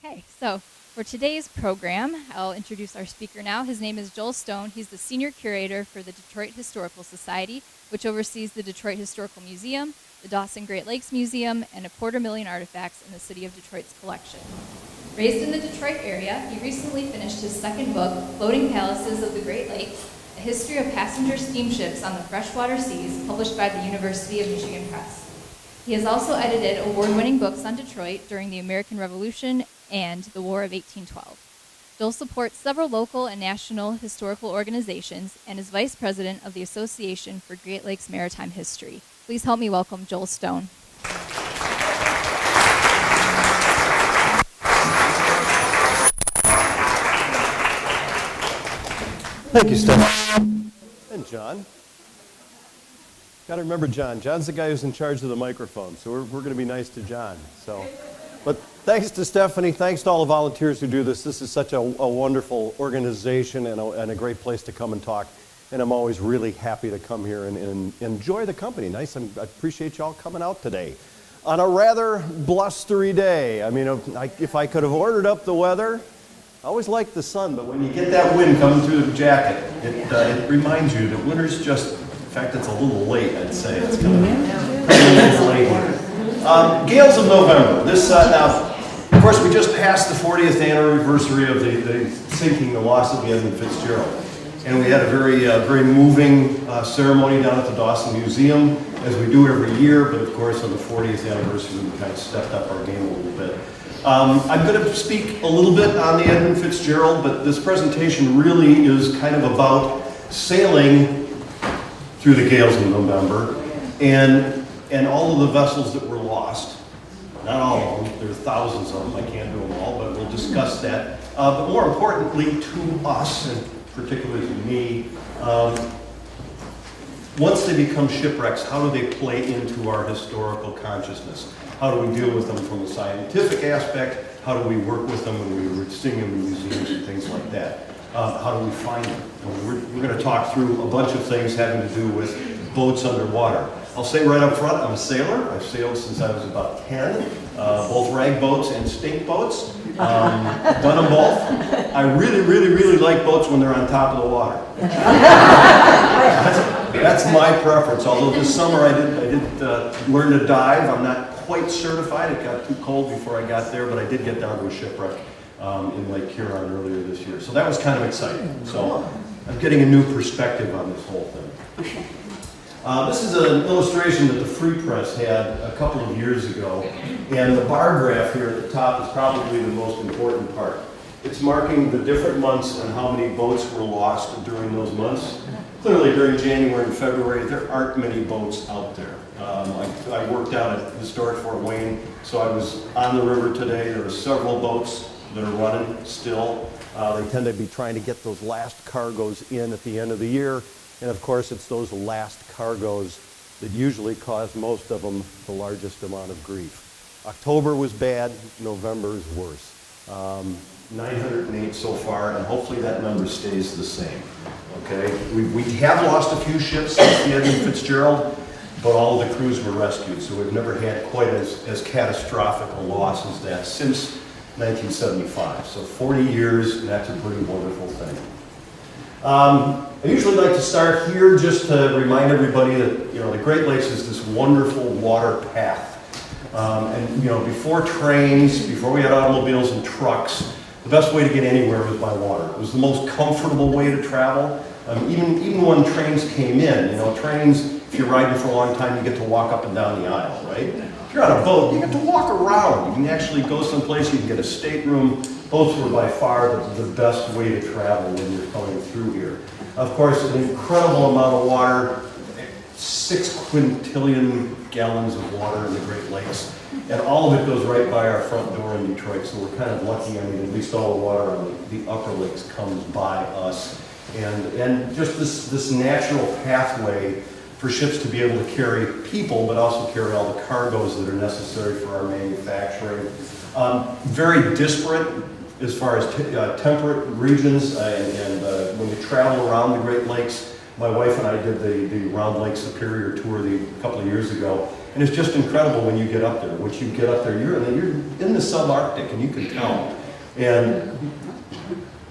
Okay, so for today's program, I'll introduce our speaker now. His name is Joel Stone. He's the Senior Curator for the Detroit Historical Society, which oversees the Detroit Historical Museum, the Dawson Great Lakes Museum, and 250,000 artifacts in the city of Detroit's collection. Raised in the Detroit area, he recently finished his second book, Floating Palaces of the Great Lakes, A History of Passenger Steamships on the Freshwater Seas, published by the University of Michigan Press. He has also edited award-winning books on Detroit during the American Revolution and the War of 1812. Joel supports several local and national historical organizations and is Vice President of the Association for Great Lakes Maritime History. Please help me welcome Joel Stone. Thank you, Steph. And John. Got to remember John. John's the guy who's in charge of the microphone, so we're going to be nice to John. But thanks to Stephanie, thanks to all the volunteers who do this. This is such a wonderful organization and a great place to come and talk. And I'm always really happy to come here and enjoy the company. Nice, I appreciate you all coming out today. On a rather blustery day. I mean, if I could have ordered up the weather, I always like the sun, but when you get that wind coming through the jacket, it reminds you that winter's just, in fact, it's a little late, I'd say. It's coming late here. Gales of November. Now, of course, we just passed the 40th anniversary of the sinking, the loss of the Edmund Fitzgerald. And we had a very moving ceremony down at the Dawson Museum, as we do every year, but of course, on the 40th anniversary, we kind of stepped up our game a little bit. I'm going to speak a little bit on the Edmund Fitzgerald, but this presentation really is kind of about sailing through the gales of November and all of the vessels that were lost. Not all of them, there are thousands of them, I can't do them all, but we'll discuss that. But more importantly to us, and particularly to me, once they become shipwrecks, how do they play into our historical consciousness? How do we deal with them from a scientific aspect? How do we work with them when we're seeing them in museums and things like that? How do we find them? And we're going to talk through a bunch of things having to do with boats underwater. I'll say right up front, I'm a sailor. I've sailed since I was about 10, both rag boats and stink boats. Done them both. I really like boats when they're on top of the water. That's my preference. Although this summer I did learn to dive. I'm not quite certified. It got too cold before I got there, but I did get down to a shipwreck in Lake Huron earlier this year. So that was kind of exciting. So I'm getting a new perspective on this whole thing. This is an illustration that the Free Press had a couple of years ago, and the bar graph here at the top is probably the most important part. It's marking the different months and how many boats were lost during those months. Clearly during January and February there aren't many boats out there. I worked out at historic Fort Wayne, so I was on the river today. There are several boats that are running still. They tend to be trying to get those last cargoes in at the end of the year. And of course, it's those last cargoes that usually cause most of them the largest amount of grief. October was bad, November is worse. 908 so far, and hopefully that number stays the same. Okay, we have lost a few ships since the Edmund Fitzgerald, but all of the crews were rescued, so we've never had quite as catastrophic a loss as that since 1975. So 40 years, and that's a pretty wonderful thing. I usually like to start here just to remind everybody that the Great Lakes is this wonderful water path. And before trains, before we had automobiles and trucks, the best way to get anywhere was by water. It was the most comfortable way to travel. Even when trains came in, trains, if you're riding for a long time, you get to walk up and down the aisle, right? If you're on a boat, you get to walk around. You can actually go someplace, you can get a stateroom. Boats were by far the best way to travel when you're coming through here. Of course, an incredible amount of water, 6 quintillion gallons of water in the Great Lakes. And all of it goes right by our front door in Detroit, so we're kind of lucky. I mean, at least all the water on the upper lakes comes by us. And just this natural pathway for ships to be able to carry people, but also carry all the cargoes that are necessary for our manufacturing. Very disparate as far as temperate regions, and when you travel around the Great Lakes, my wife and I did the Round Lake Superior tour a couple of years ago, And it's just incredible when you get up there. Once you get up there, you're in the subarctic, and you can tell. And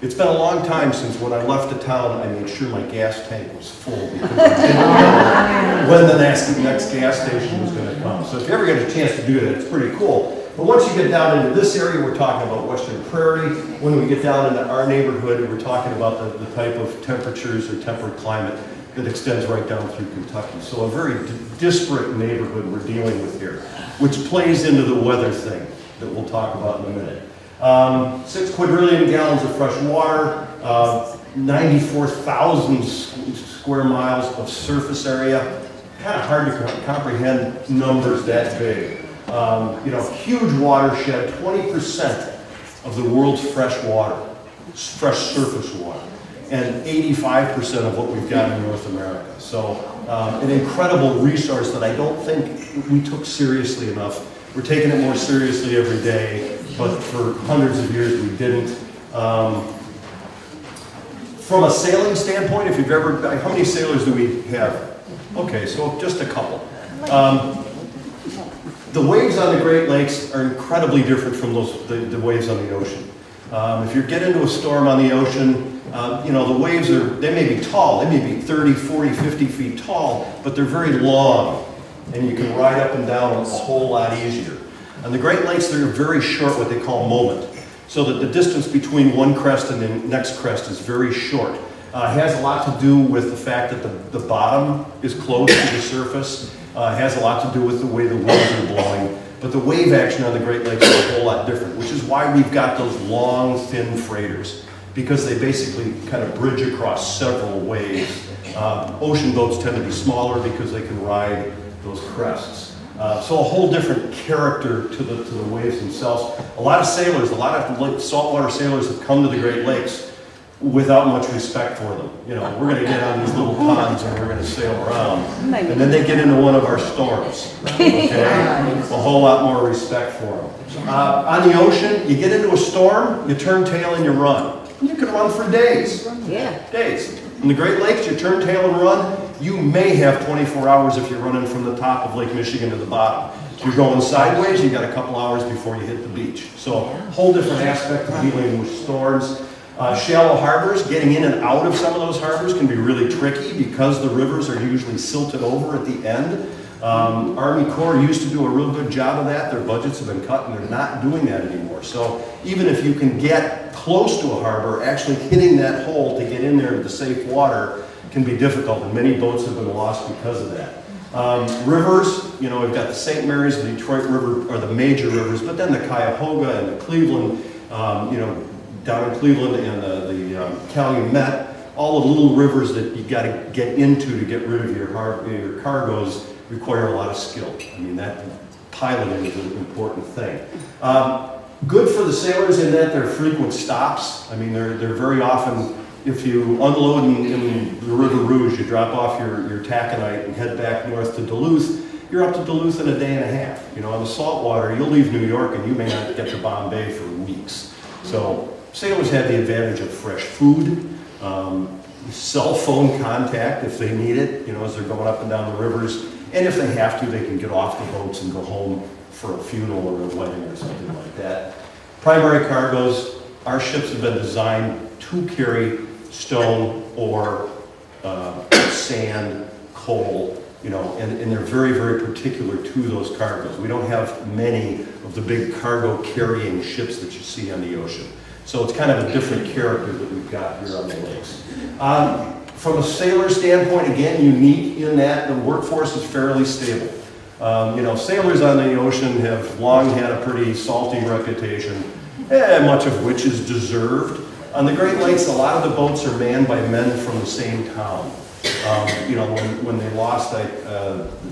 it's been a long time since when I left the town, I made sure my gas tank was full because I didn't know when the next gas station was going to come. So if you ever get a chance to do that, it's pretty cool. But once you get down into this area, we're talking about Western Prairie. When we get down into our neighborhood, we're talking about the type of temperatures or temperate climate that extends right down through Kentucky. So a very disparate neighborhood we're dealing with here, which plays into the weather thing that we'll talk about in a minute. 6 quadrillion gallons of fresh water, 94,000 square miles of surface area. Kind of hard to comprehend numbers that big. Huge watershed, 20% of the world's fresh surface water, and 85% of what we've got in North America. So an incredible resource that I don't think we took seriously enough. We're taking it more seriously every day, but for hundreds of years we didn't. From a sailing standpoint, if you've ever, how many sailors do we have? Okay, so just a couple. The waves on the Great Lakes are incredibly different from the waves on the ocean. If you get into a storm on the ocean, the waves they may be tall, they may be 30, 40, 50 feet tall, but they're very long, and you can ride up and down a whole lot easier. On the Great Lakes, they're very short, what they call moment, so that the distance between one crest and the next crest is very short. It has a lot to do with the fact that the bottom is close to the surface. It has a lot to do with the way the winds are blowing. But the wave action on the Great Lakes is a whole lot different, which is why we've got those long, thin freighters, because they basically kind of bridge across several waves. Ocean boats tend to be smaller because they can ride those crests. So a whole different character to the waves themselves. A lot of saltwater sailors have come to the Great Lakes without much respect for them. We're going to get on these little ponds and we're going to sail around. And then they get into one of our storms. Okay? A whole lot more respect for them. On the ocean, you get into a storm, you turn tail and you run. You can run for days. Yeah. Days. In the Great Lakes, you turn tail and run. You may have 24 hours if you're running from the top of Lake Michigan to the bottom. If you're going sideways, you got a couple hours before you hit the beach. So a whole different aspect of dealing with storms. Shallow harbors, getting in and out of some of those harbors can be really tricky because the rivers are usually silted over at the end. Army Corps used to do a real good job of that. Their budgets have been cut and they're not doing that anymore. So even if you can get close to a harbor, actually hitting that hole to get in there to the safe water can be difficult, and many boats have been lost because of that. Rivers, we've got the St. Mary's and Detroit River are the major rivers, but then the Cuyahoga and the Cleveland, down in Cleveland, and the Calumet, all the little rivers that you got to get into to get rid of your cargoes require a lot of skill. I mean, that piloting is an important thing. Good for the sailors in that they're frequent stops. I mean, they're very often, if you unload in the River Rouge, you drop off your taconite and head back north to Duluth, you're up to Duluth in a day and a half. On the saltwater, you'll leave New York and you may not get to Bombay for weeks. So sailors have the advantage of fresh food, cell phone contact if they need it, as they're going up and down the rivers. And if they have to, they can get off the boats and go home for a funeral or a wedding or something like that. Primary cargoes, our ships have been designed to carry stone or sand, coal, and they're very, very particular to those cargoes. We don't have many of the big cargo carrying ships that you see on the ocean. So it's kind of a different character that we've got here on the lakes. From a sailor standpoint, again, unique in that the workforce is fairly stable. Sailors on the ocean have long had a pretty salty reputation, much of which is deserved. On the Great Lakes, a lot of the boats are manned by men from the same town. When they lost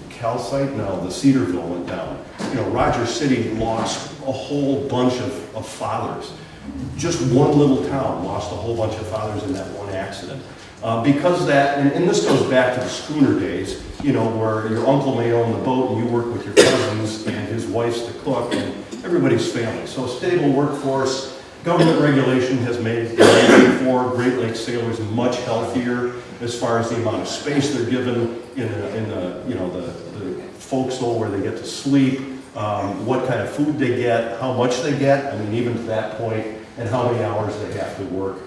Calcite, the Cedarville went down. Roger City lost a whole bunch of fathers. Just one little town lost a whole bunch of fathers in that one accident. Because of that, and this goes back to the schooner days, where your uncle may own the boat and you work with your cousins and his wife's the cook and everybody's family. So a stable workforce, Government regulation has made the for Great Lakes sailors much healthier as far as the amount of space they're given in the forecastle where they get to sleep, what kind of food they get, how much they get, I mean, even to that point, and how many hours they have to work.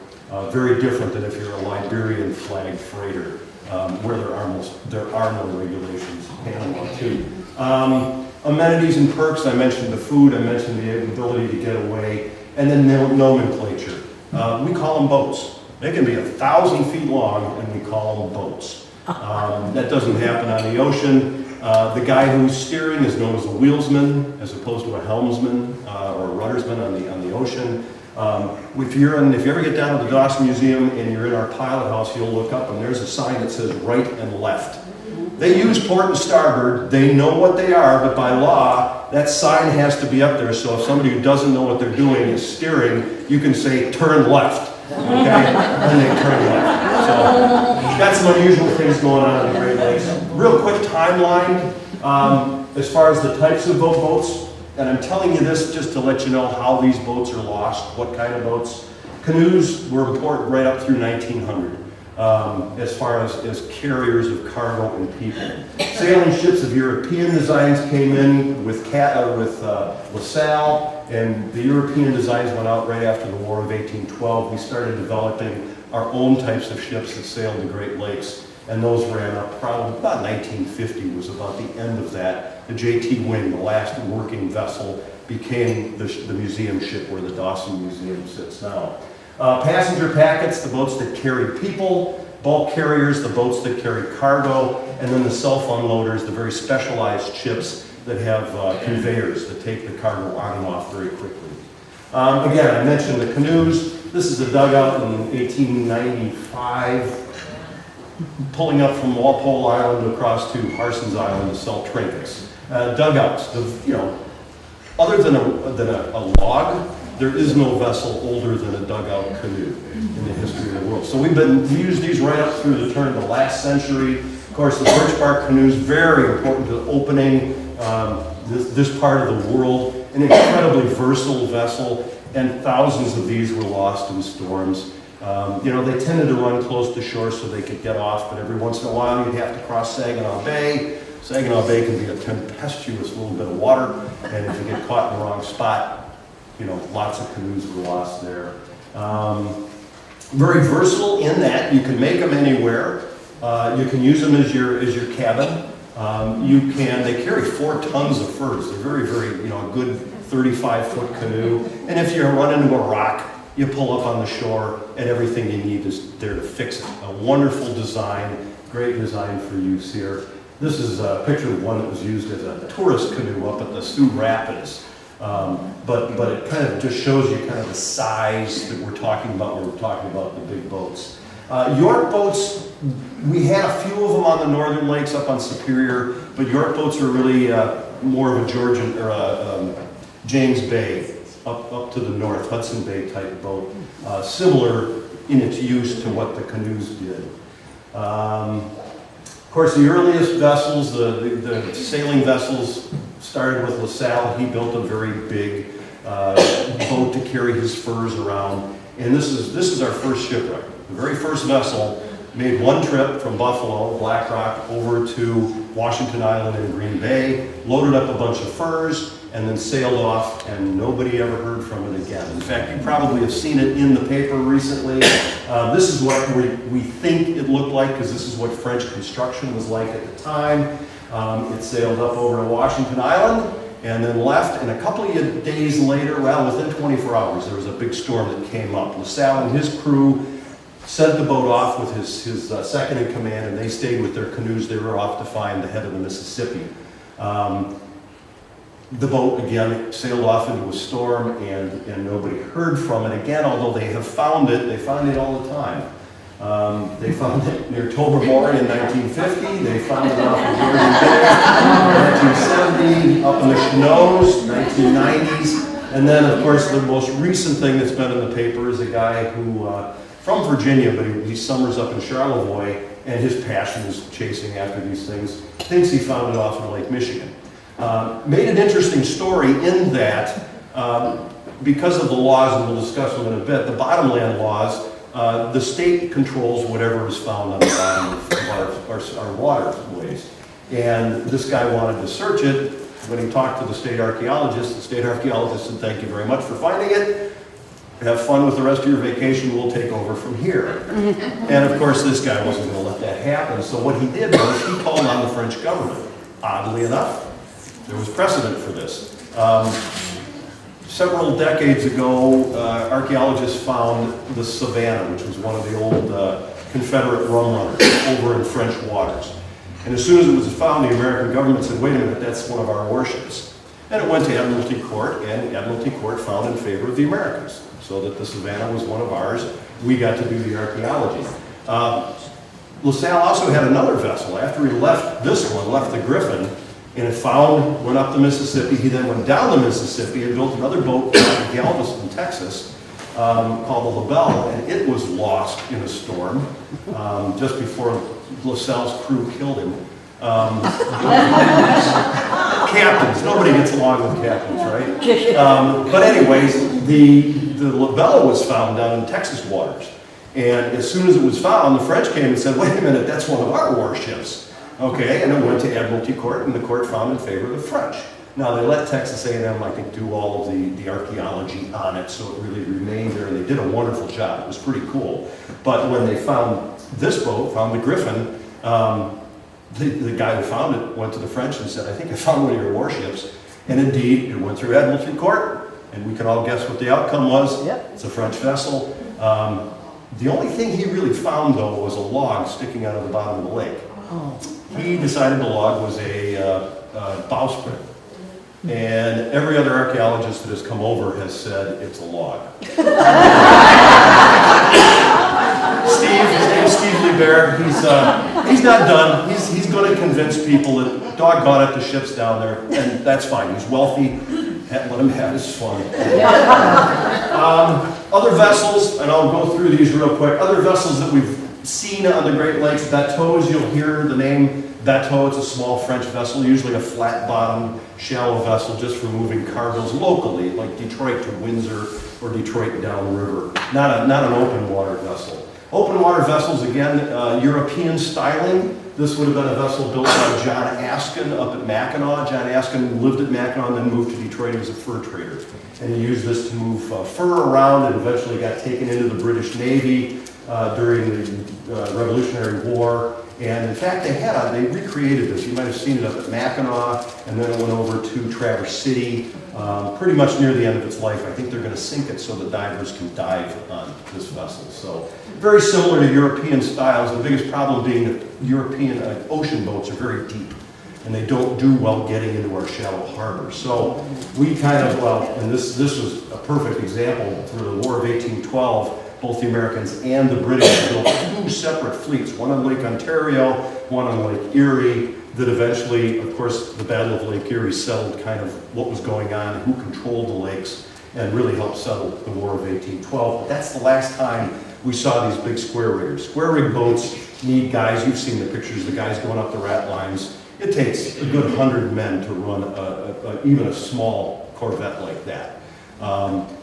Very different than if you're a Liberian flag freighter, where there are no regulations. Panama too. Amenities and perks, I mentioned the food, I mentioned the ability to get away, and then nomenclature. We call them boats. They can be 1,000 feet long, and we call them boats. That doesn't happen on the ocean. The guy who's steering is known as a wheelsman, as opposed to a helmsman or a ruddersman on the ocean. If you ever get down to the Dawson Museum and you're in our pilot house, you'll look up and there's a sign that says right and left. They use port and starboard, they know what they are, but by law, that sign has to be up there, so if somebody who doesn't know what they're doing is steering, you can say, turn left, okay? And they turn left. So, got some unusual things going on in the Great Lakes. Real quick timeline, as far as the types of boats, and I'm telling you this just to let you know how these boats are lost, what kind of boats. Canoes were important right up through 1900. As far as carriers of cargo and people. Sailing ships of European designs came in with LaSalle, and the European designs went out right after the War of 1812. We started developing our own types of ships that sailed the Great Lakes, and those ran up probably about 1950 was about the end of that. The J.T. Wing, the last working vessel, became the museum ship where the Dawson Museum sits now. Passenger packets, the boats that carry people, bulk carriers, the boats that carry cargo, and then the self-unloaders, the very specialized ships that have conveyors that take the cargo on and off very quickly. Again, I mentioned the canoes. This is a dugout in 1895, pulling up from Walpole Island across to Harson's Island to sell trinkets. Dugouts, other than a log, there is no vessel older than a dugout canoe in the history of the world. So we used these right up through the turn of the last century. Of course, the birch bark canoes, very important to opening this part of the world. An incredibly versatile vessel, and thousands of these were lost in storms. They tended to run close to shore so they could get off, but every once in a while you'd have to cross Saginaw Bay. Saginaw Bay can be a tempestuous little bit of water, and if you get caught in the wrong spot, lots of canoes were lost there. Very versatile in that you can make them anywhere. You can use them as your cabin. They carry 4 tons of furs. They're very, very, a good 35-foot canoe. And if you run into a rock, you pull up on the shore, and everything you need is there to fix it. A wonderful design, great design for use here. This is a picture of one that was used as a tourist canoe up at the Sioux Rapids. But it kind of just shows you kind of the size that we're talking about when we're talking about the big boats. York boats, we had a few of them on the northern lakes up on Superior, but York boats are really more of a Georgian or James Bay up to the north, Hudson Bay type boat, similar in its use to what the canoes did. Of course, the earliest vessels, the sailing vessels, started with LaSalle. He built a very big boat to carry his furs around, and this is our first shipwreck. The very first vessel made one trip from Buffalo, Black Rock, over to Washington Island and Green Bay, loaded up a bunch of furs, and then sailed off, and nobody ever heard from it again. In fact, you probably have seen it in the paper recently. This is what we think it looked like, because this is what French construction was like at the time. It sailed up over to Washington Island, and then left, and a couple of days later, well, within 24 hours, there was a big storm that came up. LaSalle and his crew sent the boat off with his second in command, and they stayed with their canoes. They were off to find the head of the Mississippi. The boat, again, sailed off into a storm, and nobody heard from it again, although they have found it. They find it all the time. They found it near Tobermory in 1950. They found it off of Georgian Bay in 1970, up in the Canoes, 1990s. And then, of course, the most recent thing that's been in the paper is a guy who, from Virginia, but he summers up in Charlevoix, and his passion is chasing after these things. Thinks he found it off in Lake Michigan. Made an interesting story in that because of the laws, and we'll discuss them in a bit, the bottomland laws, the state controls whatever is found on the bottom of our waterways. And this guy wanted to search it. When he talked to the state archaeologist said, thank you very much for finding it. Have fun with the rest of your vacation, we'll take over from here. And of course, this guy wasn't going to let that happen. So what he did was he called on the French government. Oddly enough, there was precedent for this. Several decades ago, archaeologists found the Savannah, which was one of the old Confederate rum runners over in French waters. And as soon as it was found, the American government said, wait a minute, that's one of our warships. And it went to Admiralty Court, and Admiralty Court found in favor of the Americans, so that the Savannah was one of ours. We got to do the archaeology. LaSalle also had another vessel. After he left this one, left the Griffin, and it went up the Mississippi. He then went down the Mississippi and built another boat in Galveston, Texas, called the LaBelle, and it was lost in a storm just before LaSalle's crew killed him. Captains, nobody gets along with captains, right? But anyways, the LaBelle was found down in Texas waters. And as soon as it was found, the French came and said, wait a minute, that's one of our warships. Okay, and it went to Admiralty Court, and the court found in favor of the French. Now, they let Texas A&M, I think, do all of the archaeology on it, so it really remained there, and they did a wonderful job. It was pretty cool. But when they found this boat, found the Griffin, the guy who found it went to the French and said, I think I found one of your warships. And indeed, it went through Admiralty Court, and we can all guess what the outcome was. Yep. It's a French vessel. The only thing he really found, though, was a log sticking out of the bottom of the lake. Oh. He decided the log was a bowsprit. And every other archaeologist that has come over has said it's a log. Steve Liebert, he's not done. He's going to convince people that doggone it, the ship's down there, and that's fine. He's wealthy. Let him have his fun. Other vessels, and I'll go through these real quick. Other vessels that we've seen on the Great Lakes, bateaus, you'll hear the name bateau. It's a small French vessel, usually a flat-bottomed, shallow vessel just for moving cargoes locally, like Detroit to Windsor or Detroit downriver. Not an open water vessel. Open water vessels, again, European styling. This would have been a vessel built by John Askin up at Mackinac. John Askin lived at Mackinac and then moved to Detroit. He was a fur trader. And he used this to move fur around and eventually got taken into the British Navy during the Revolutionary War. And in fact, they recreated this. You might have seen it up at Mackinac, and then it went over to Traverse City, pretty much near the end of its life. I think they're going to sink it so the divers can dive on this vessel. So very similar to European styles. The biggest problem being that European ocean boats are very deep, and they don't do well getting into our shallow harbors. So we kind of, and this was a perfect example through the War of 1812. Both the Americans and the British built two separate fleets, one on Lake Ontario, one on Lake Erie, that eventually, of course, the Battle of Lake Erie settled kind of what was going on, who controlled the lakes, and really helped settle the War of 1812. But that's the last time we saw these big square riggers. Square rig boats need guys, you've seen the pictures, the guys going up the rat lines. It takes a good 100 men to run even a small corvette like that.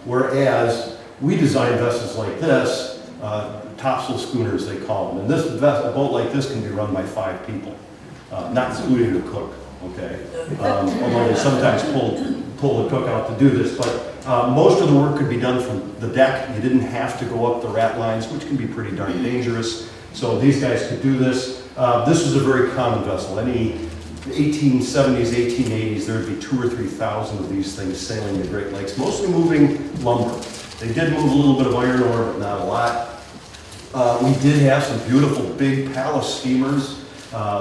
Whereas we design vessels like this, topsail schooners they call them. And a boat like this can be run by 5 people, not including the cook, okay? Although they sometimes pull the cook out to do this. But most of the work could be done from the deck. You didn't have to go up the rat lines, which can be pretty darn dangerous. So these guys could do this. This was a very common vessel. Any 1870s, 1880s, there would be 2,000 or 3,000 of these things sailing the Great Lakes, mostly moving lumber. They did move a little bit of iron ore, but not a lot. We did have some beautiful big palace steamers.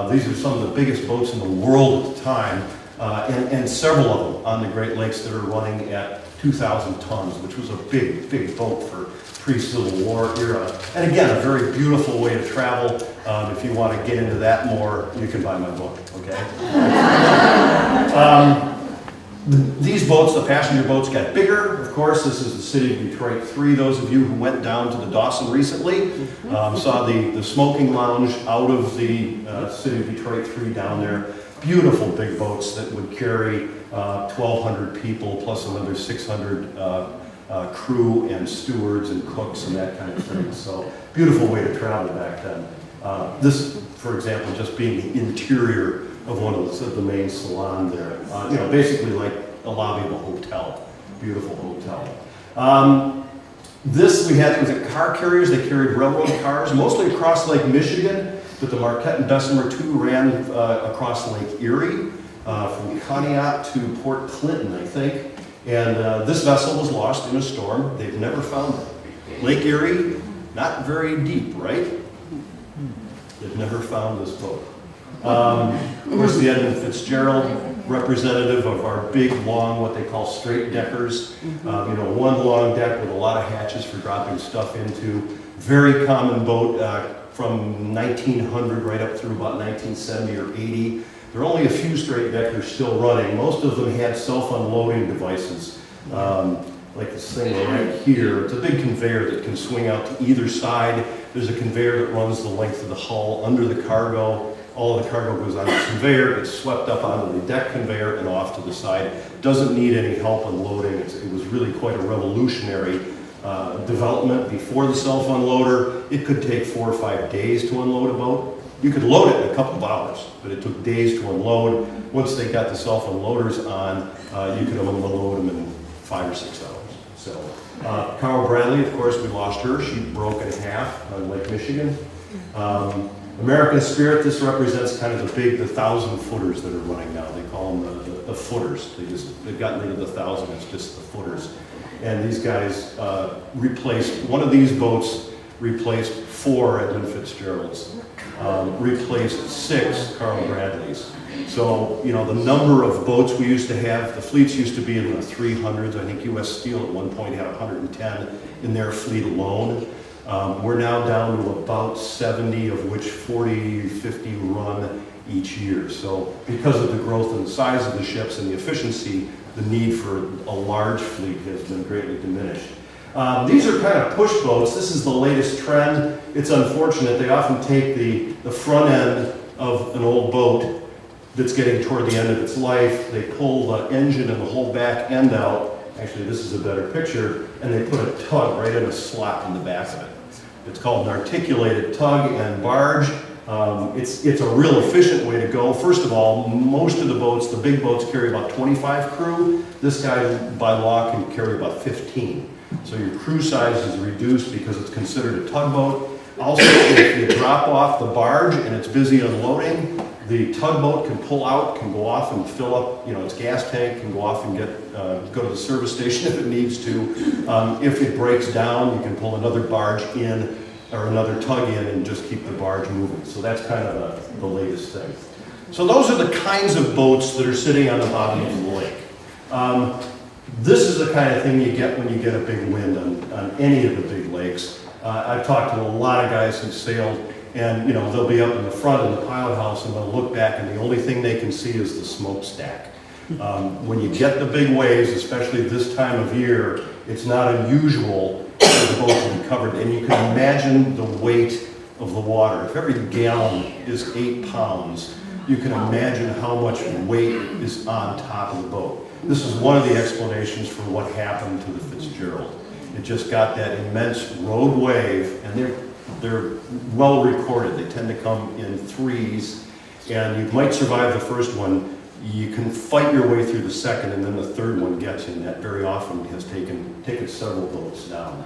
These are some of the biggest boats in the world at the time, and several of them on the Great Lakes that are running at 2,000 tons, which was a big, big boat for pre-Civil War era. And again, a very beautiful way to travel. If you want to get into that more, you can buy my book, okay? These boats, the passenger boats, got bigger. Of course, this is the City of Detroit 3. Those of you who went down to the Dawson recently saw the smoking lounge out of the City of Detroit 3 down there. Beautiful big boats that would carry 1,200 people plus another 600 crew and stewards and cooks and that kind of thing. So beautiful way to travel back then. This, for example, just being the interior of one of the main salon there. You know, basically like a lobby of a hotel. Beautiful hotel. This we had was car carriers. They carried railroad cars, mostly across Lake Michigan, but the Marquette and Bessemer 2 ran across Lake Erie, from Conneaut to Port Clinton, I think. And this vessel was lost in a storm. They've never found it. Lake Erie, not very deep, right? They've never found this boat. Of course, the Edmund Fitzgerald, representative of our big, long, what they call straight deckers. You know, one long deck with a lot of hatches for dropping stuff into. Very common boat from 1900 right up through about 1970 or 80. There are only a few straight deckers still running. Most of them had self-unloading devices, like this thing right here. It's a big conveyor that can swing out to either side. There's a conveyor that runs the length of the hull under the cargo. All of the cargo goes on the conveyor, gets swept up onto the deck conveyor and off to the side. Doesn't need any help unloading. It was really quite a revolutionary development before the self-unloader. It could take 4 or 5 days to unload a boat. You could load it in a couple of hours, but it took days to unload. Once they got the self-unloaders on, you could unload them in 5 or 6 hours. So, Carl Bradley, of course, we lost her. She broke in half on Lake Michigan. American Spirit, this represents kind of the 1,000-footers that are running now. They call them the footers. They've gotten rid of the 1,000, it's just the footers. And these guys replaced, one of these boats replaced 4 Edmund Fitzgeralds, replaced 6 Carl Bradleys. So, you know, the number of boats we used to have, the fleets used to be in the 300s. I think U.S. Steel at one point had 110 in their fleet alone. We're now down to about 70, of which 40, 50 run each year. So because of the growth in the size of the ships and the efficiency, the need for a large fleet has been greatly diminished. These are kind of push boats. This is the latest trend. It's unfortunate. They often take the front end of an old boat that's getting toward the end of its life. They pull the engine and the whole back end out. Actually, this is a better picture. And they put a tug right in a slot in the back of it. It's called an articulated tug and barge. It's a real efficient way to go. First of all, most of the boats, the big boats, carry about 25 crew. This guy, by law, can carry about 15. So your crew size is reduced because it's considered a tugboat. Also, if you drop off the barge and it's busy unloading, the tugboat can pull out, can go off and fill up, you know, its gas tank, can go off and go to the service station if it needs to. If it breaks down, you can pull another barge in or another tug in and just keep the barge moving. So that's kind of the latest thing. So those are the kinds of boats that are sitting on the bottom of the lake. This is the kind of thing you get when you get a big wind on any of the big lakes. I've talked to a lot of guys who sailed, and you know, they'll be up in the front in the pilot house and they'll look back and the only thing they can see is the smokestack. When you get the big waves, especially this time of year, it's not unusual for the boat to be covered. And you can imagine the weight of the water. If every gallon is 8 pounds, you can imagine how much weight is on top of the boat. This is one of the explanations for what happened to the Fitzgerald. It just got that immense road wave, and they're well recorded. They tend to come in threes, and you might survive the first one. You can fight your way through the second, and then the third one gets you, and that very often has taken several boats down.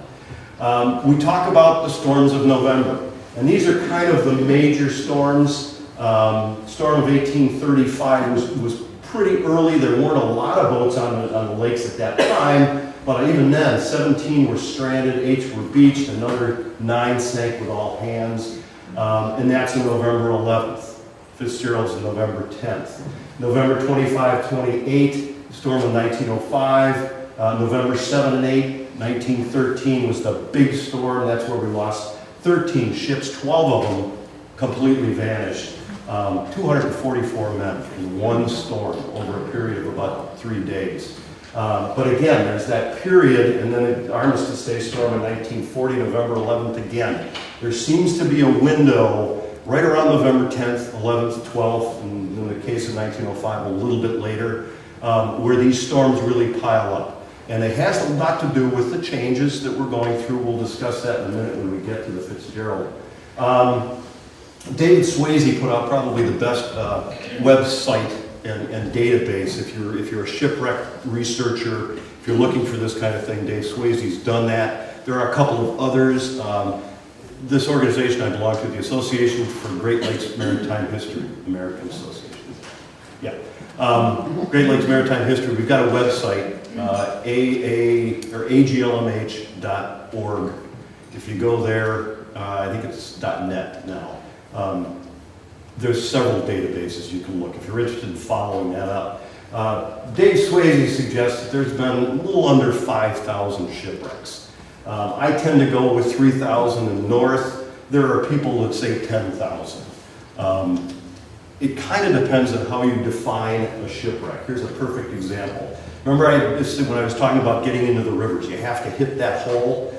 We talk about the storms of November, and these are kind of the major storms. Storm of 1835 was pretty early. There weren't a lot of boats on the lakes at that time, but even then, 17 were stranded, 8 were beached, another 9 sank with all hands, and that's on November 11th. Fitzgerald's on November 10th. November 25, 28, storm of 1905. November 7 and 8, 1913 was the big storm. That's where we lost 13 ships, 12 of them completely vanished. 244 men in one storm over a period of about 3 days. But again, there's that period, and then the Armistice Day storm in 1940, November 11th again. There seems to be a window right around November 10th, 11th, 12th, and in the case of 1905, a little bit later, where these storms really pile up. And it has a lot to do with the changes that we're going through. We'll discuss that in a minute when we get to the Fitzgerald. David Swayze put out probably the best website and database. If you're a shipwreck researcher, if you're looking for this kind of thing, Dave Swayze's done that. There are a couple of others. This organization I belong to, the Association for Great Lakes Maritime History, American Association. Yeah. Great Lakes Maritime History. We've got a website, aglmh.org. If you go there, I think it's .net now. There's several databases you can look if you're interested in following that up. Dave Swayze suggests that there's been a little under 5,000 shipwrecks. I tend to go with 3,000 in the north. There are people that say 10,000. It kind of depends on how you define a shipwreck. Here's a perfect example. Remember when I was talking about getting into the rivers, you have to hit that hole.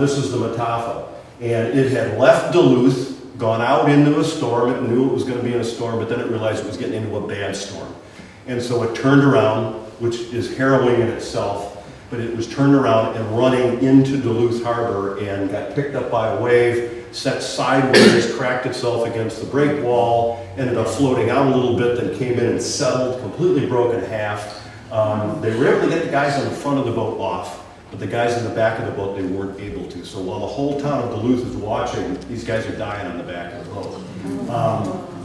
This is the Mataafa. And it had left Duluth, gone out into a storm. It knew it was going to be in a storm, but then it realized it was getting into a bad storm. And so it turned around, which is harrowing in itself, but it was turned around and running into Duluth Harbor and got picked up by a wave, set sideways, cracked itself against the break wall, ended up floating out a little bit, then came in and settled, completely broke in half. They were able to get the guys on the front of the boat off, but the guys in the back of the boat, they weren't able to. So while the whole town of Duluth is watching, these guys are dying on the back of the boat.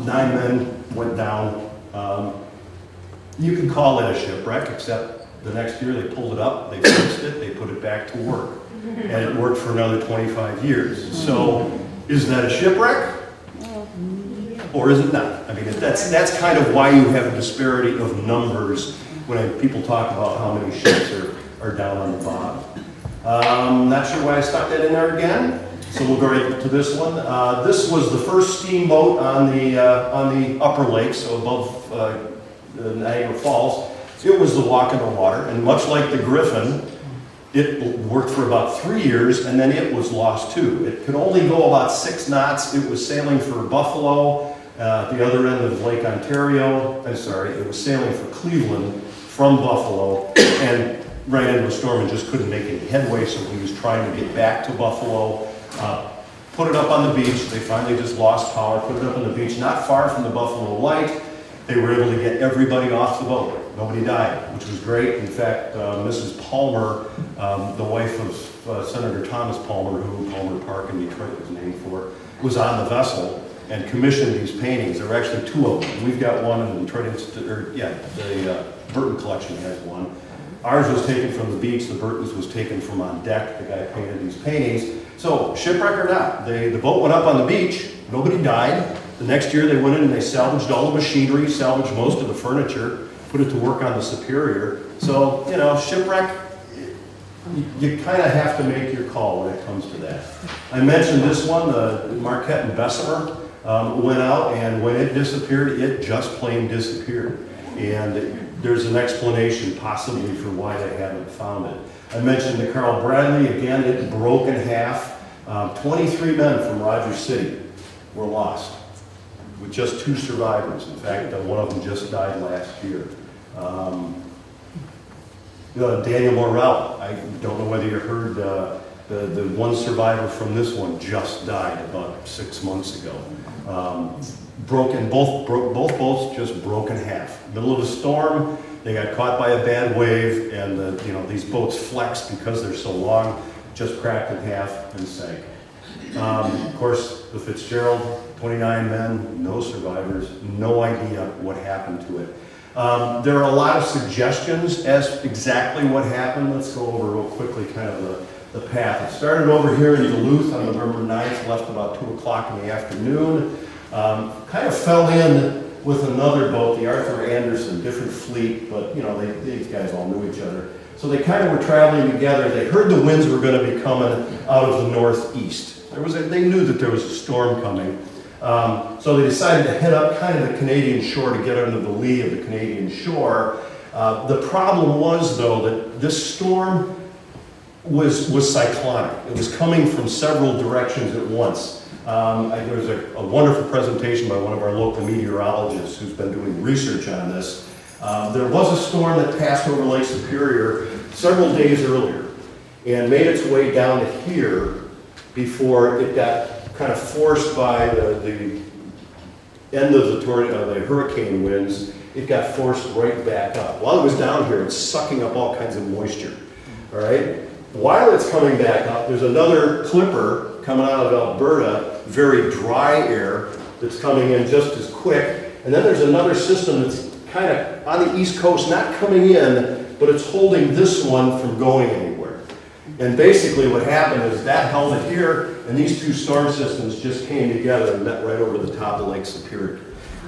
9 men went down. You can call it a shipwreck, except the next year they pulled it up, they fixed it, they put it back to work. And it worked for another 25 years. So, is that a shipwreck? Or is it not? I mean, that's kind of why you have a disparity of numbers when people talk about how many ships are down on the bottom. Not sure why I stuck that in there again. So we'll go right to this one. This was the first steamboat on the upper lake, so above Niagara Falls. It was the Walk in the Water, and much like the Griffin, it worked for about 3 years, and then it was lost too. It could only go about 6 knots. It was sailing for Buffalo, at the other end of Lake Ontario. It was sailing for Cleveland from Buffalo, and ran into a storm and just couldn't make any headway, so he was trying to get back to Buffalo. Put it up on the beach. They finally just lost power, put it up on the beach, not far from the Buffalo Light. They were able to get everybody off the boat. Nobody died, which was great. In fact, Mrs. Palmer, the wife of Senator Thomas Palmer, who Palmer Park in Detroit was named for, was on the vessel and commissioned these paintings. There were actually 2 of them. We've got one in the Detroit Institute, the Burton collection has one. Ours was taken from the beach. The Burton's was taken from on deck. The guy painted these paintings. So, shipwreck or not, the boat went up on the beach. Nobody died. The next year they went in and they salvaged all the machinery, salvaged most of the furniture, put it to work on the Superior. So, you know, shipwreck, you kind of have to make your call when it comes to that. I mentioned this one, the Marquette and Bessemer went out, and when it disappeared, it just plain disappeared. And there's an explanation possibly for why they haven't found it. I mentioned the Carl Bradley, again, it broke in half. 23 men from Rogers City were lost, with just 2 survivors. In fact, one of them just died last year. Daniel Morrell, I don't know whether you heard, the one survivor from this one just died about 6 months ago. Both boats just broke in half. Middle of a storm, they got caught by a bad wave, and these boats flexed because they're so long, just cracked in half and sank. Of course, the Fitzgerald, 29 men, no survivors, no idea what happened to it. There are a lot of suggestions as exactly what happened. Let's go over real quickly kind of the path. It started over here in Duluth on November 9th, left about 2 o'clock in the afternoon. Kind of fell in with another boat, the Arthur Anderson, different fleet, but these guys all knew each other. So they kind of were traveling together. They heard the winds were going to be coming out of the northeast. They knew that there was a storm coming. So they decided to head up kind of the Canadian shore to get under the lee of the Canadian shore. The problem was, though, that this storm was cyclonic. It was coming from several directions at once. There was a wonderful presentation by one of our local meteorologists who's been doing research on this. There was a storm that passed over Lake Superior several days earlier and made its way down to here before it got kind of forced by the end of the hurricane winds. It got forced right back up. While it was down here, it's sucking up all kinds of moisture. All right? While it's coming back up, there's another clipper coming out of Alberta, very dry air that's coming in just as quick. And then there's another system that's kind of on the East Coast, not coming in, but it's holding this one from going anywhere. And basically what happened is that held it here, and these two storm systems just came together and met right over the top of Lake Superior.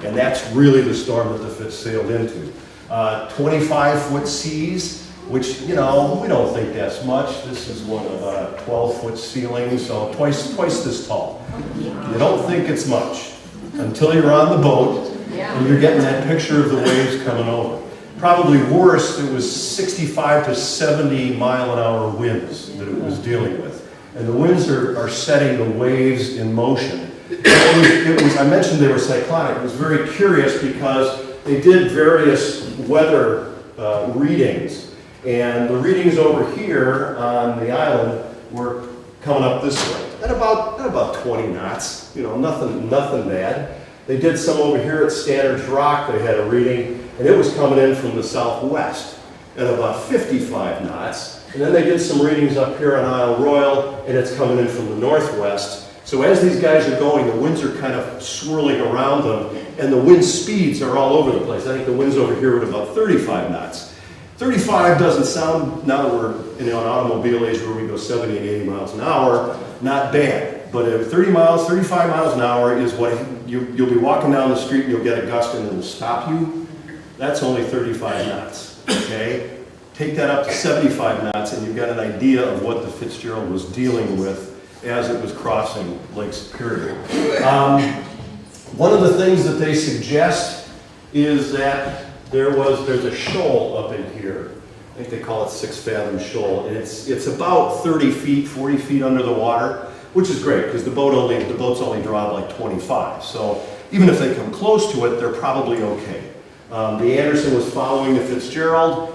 And that's really the storm that the Fitz sailed into. 25-foot seas, which, you know, we don't think that's much. This is one of a 12-foot ceiling, so twice this tall. You don't think it's much until you're on the boat and you're getting that picture of the waves coming over. Probably worse, it was 65 to 70 mile-an-hour winds that it was dealing with. And the winds are setting the waves in motion. I mentioned they were cyclonic. It was very curious because they did various weather readings. And the readings over here on the island were coming up this way at about 20 knots. You know, nothing bad. They did some over here at Standards Rock. They had a reading, and it was coming in from the southwest at about 55 knots. And then they did some readings up here on Isle Royal, and it's coming in from the northwest. So as these guys are going, the winds are kind of swirling around them, and the wind speeds are all over the place. I think the winds over here are at about 35 knots. 35 doesn't sound, now that we're in an automobile age where we go 70 and 80 miles an hour, not bad. But at 35 miles an hour is what you'll be walking down the street and you'll get a gust and it'll stop you. That's only 35 knots, okay? Take that up to 75 knots and you've got an idea of what the Fitzgerald was dealing with as it was crossing Lake Superior. One of the things that they suggest is that there's a shoal up in here. I think they call it 6 Fathom Shoal, and it's about 30 feet, 40 feet under the water, which is great because the boats only draw like 25. So even if they come close to it, they're probably okay. The Anderson was following the Fitzgerald.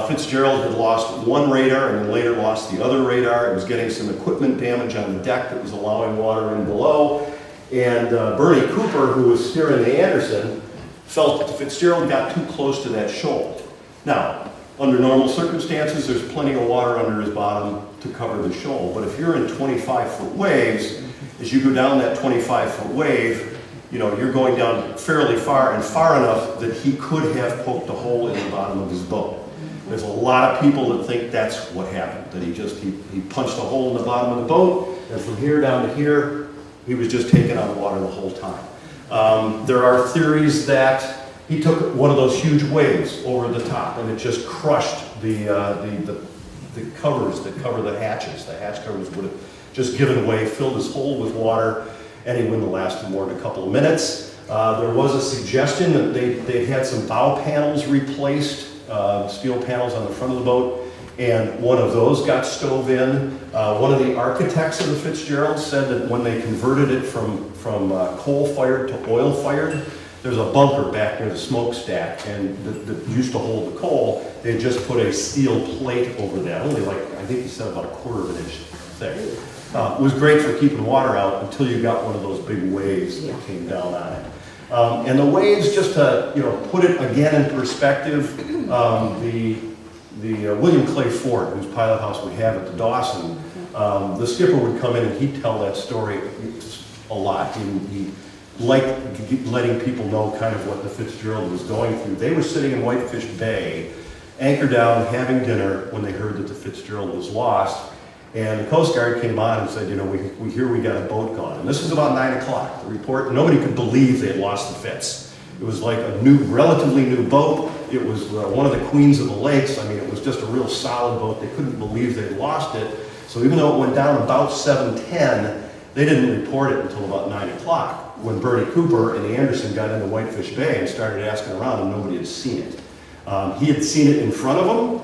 Fitzgerald had lost one radar and then later lost the other radar. It was getting some equipment damage on the deck that was allowing water in below. And Bernie Cooper, who was steering the Anderson, felt that the Fitzgerald got too close to that shoal. Now, under normal circumstances, there's plenty of water under his bottom to cover the shoal. But if you're in 25-foot waves, as you go down that 25-foot wave, you know, you're going down fairly far and far enough that he could have poked a hole in the bottom of his boat. There's a lot of people that think that's what happened, that he punched a hole in the bottom of the boat, and from here down to here, he was just taking on water the whole time. There are theories that he took one of those huge waves over the top and it just crushed the covers that cover the hatches. The hatch covers would have just given way, filled his hole with water, and he wouldn't have lasted more than a couple of minutes. There was a suggestion that they had some bow panels replaced, steel panels on the front of the boat, and one of those got stove in. One of the architects of the Fitzgerald said that when they converted it from coal-fired to oil-fired, there's a bunker back near the smokestack, and that used to hold the coal. They just put a steel plate over that, only like, I think he said about 1/4 of an inch thick. It was great for keeping water out until you got one of those big waves that came down on it. And the waves, just to put it again in perspective, the William Clay Ford, whose pilot house we have at the Dawson, the skipper would come in and he'd tell that story a lot. He liked letting people know kind of what the Fitzgerald was going through. They were sitting in Whitefish Bay, anchored down, having dinner when they heard that the Fitzgerald was lost. And the Coast Guard came on and said, we hear we got a boat gone. And this was about 9 o'clock. The report, nobody could believe they had lost the Fitz. It was like a relatively new boat. It was one of the queens of the lakes. I mean, it was just a real solid boat. They couldn't believe they'd lost it. So even though it went down about 7:10, they didn't report it until about 9 o'clock when Bernie Cooper and the Anderson got into Whitefish Bay and started asking around, and nobody had seen it. He had seen it in front of him.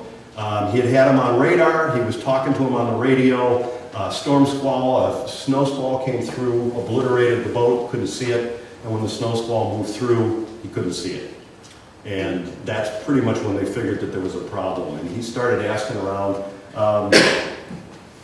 He had him on radar. He was talking to him on the radio. Storm squall, a snow squall came through, obliterated the boat, couldn't see it. And when the snow squall moved through, he couldn't see it. And that's pretty much when they figured that there was a problem. And he started asking around.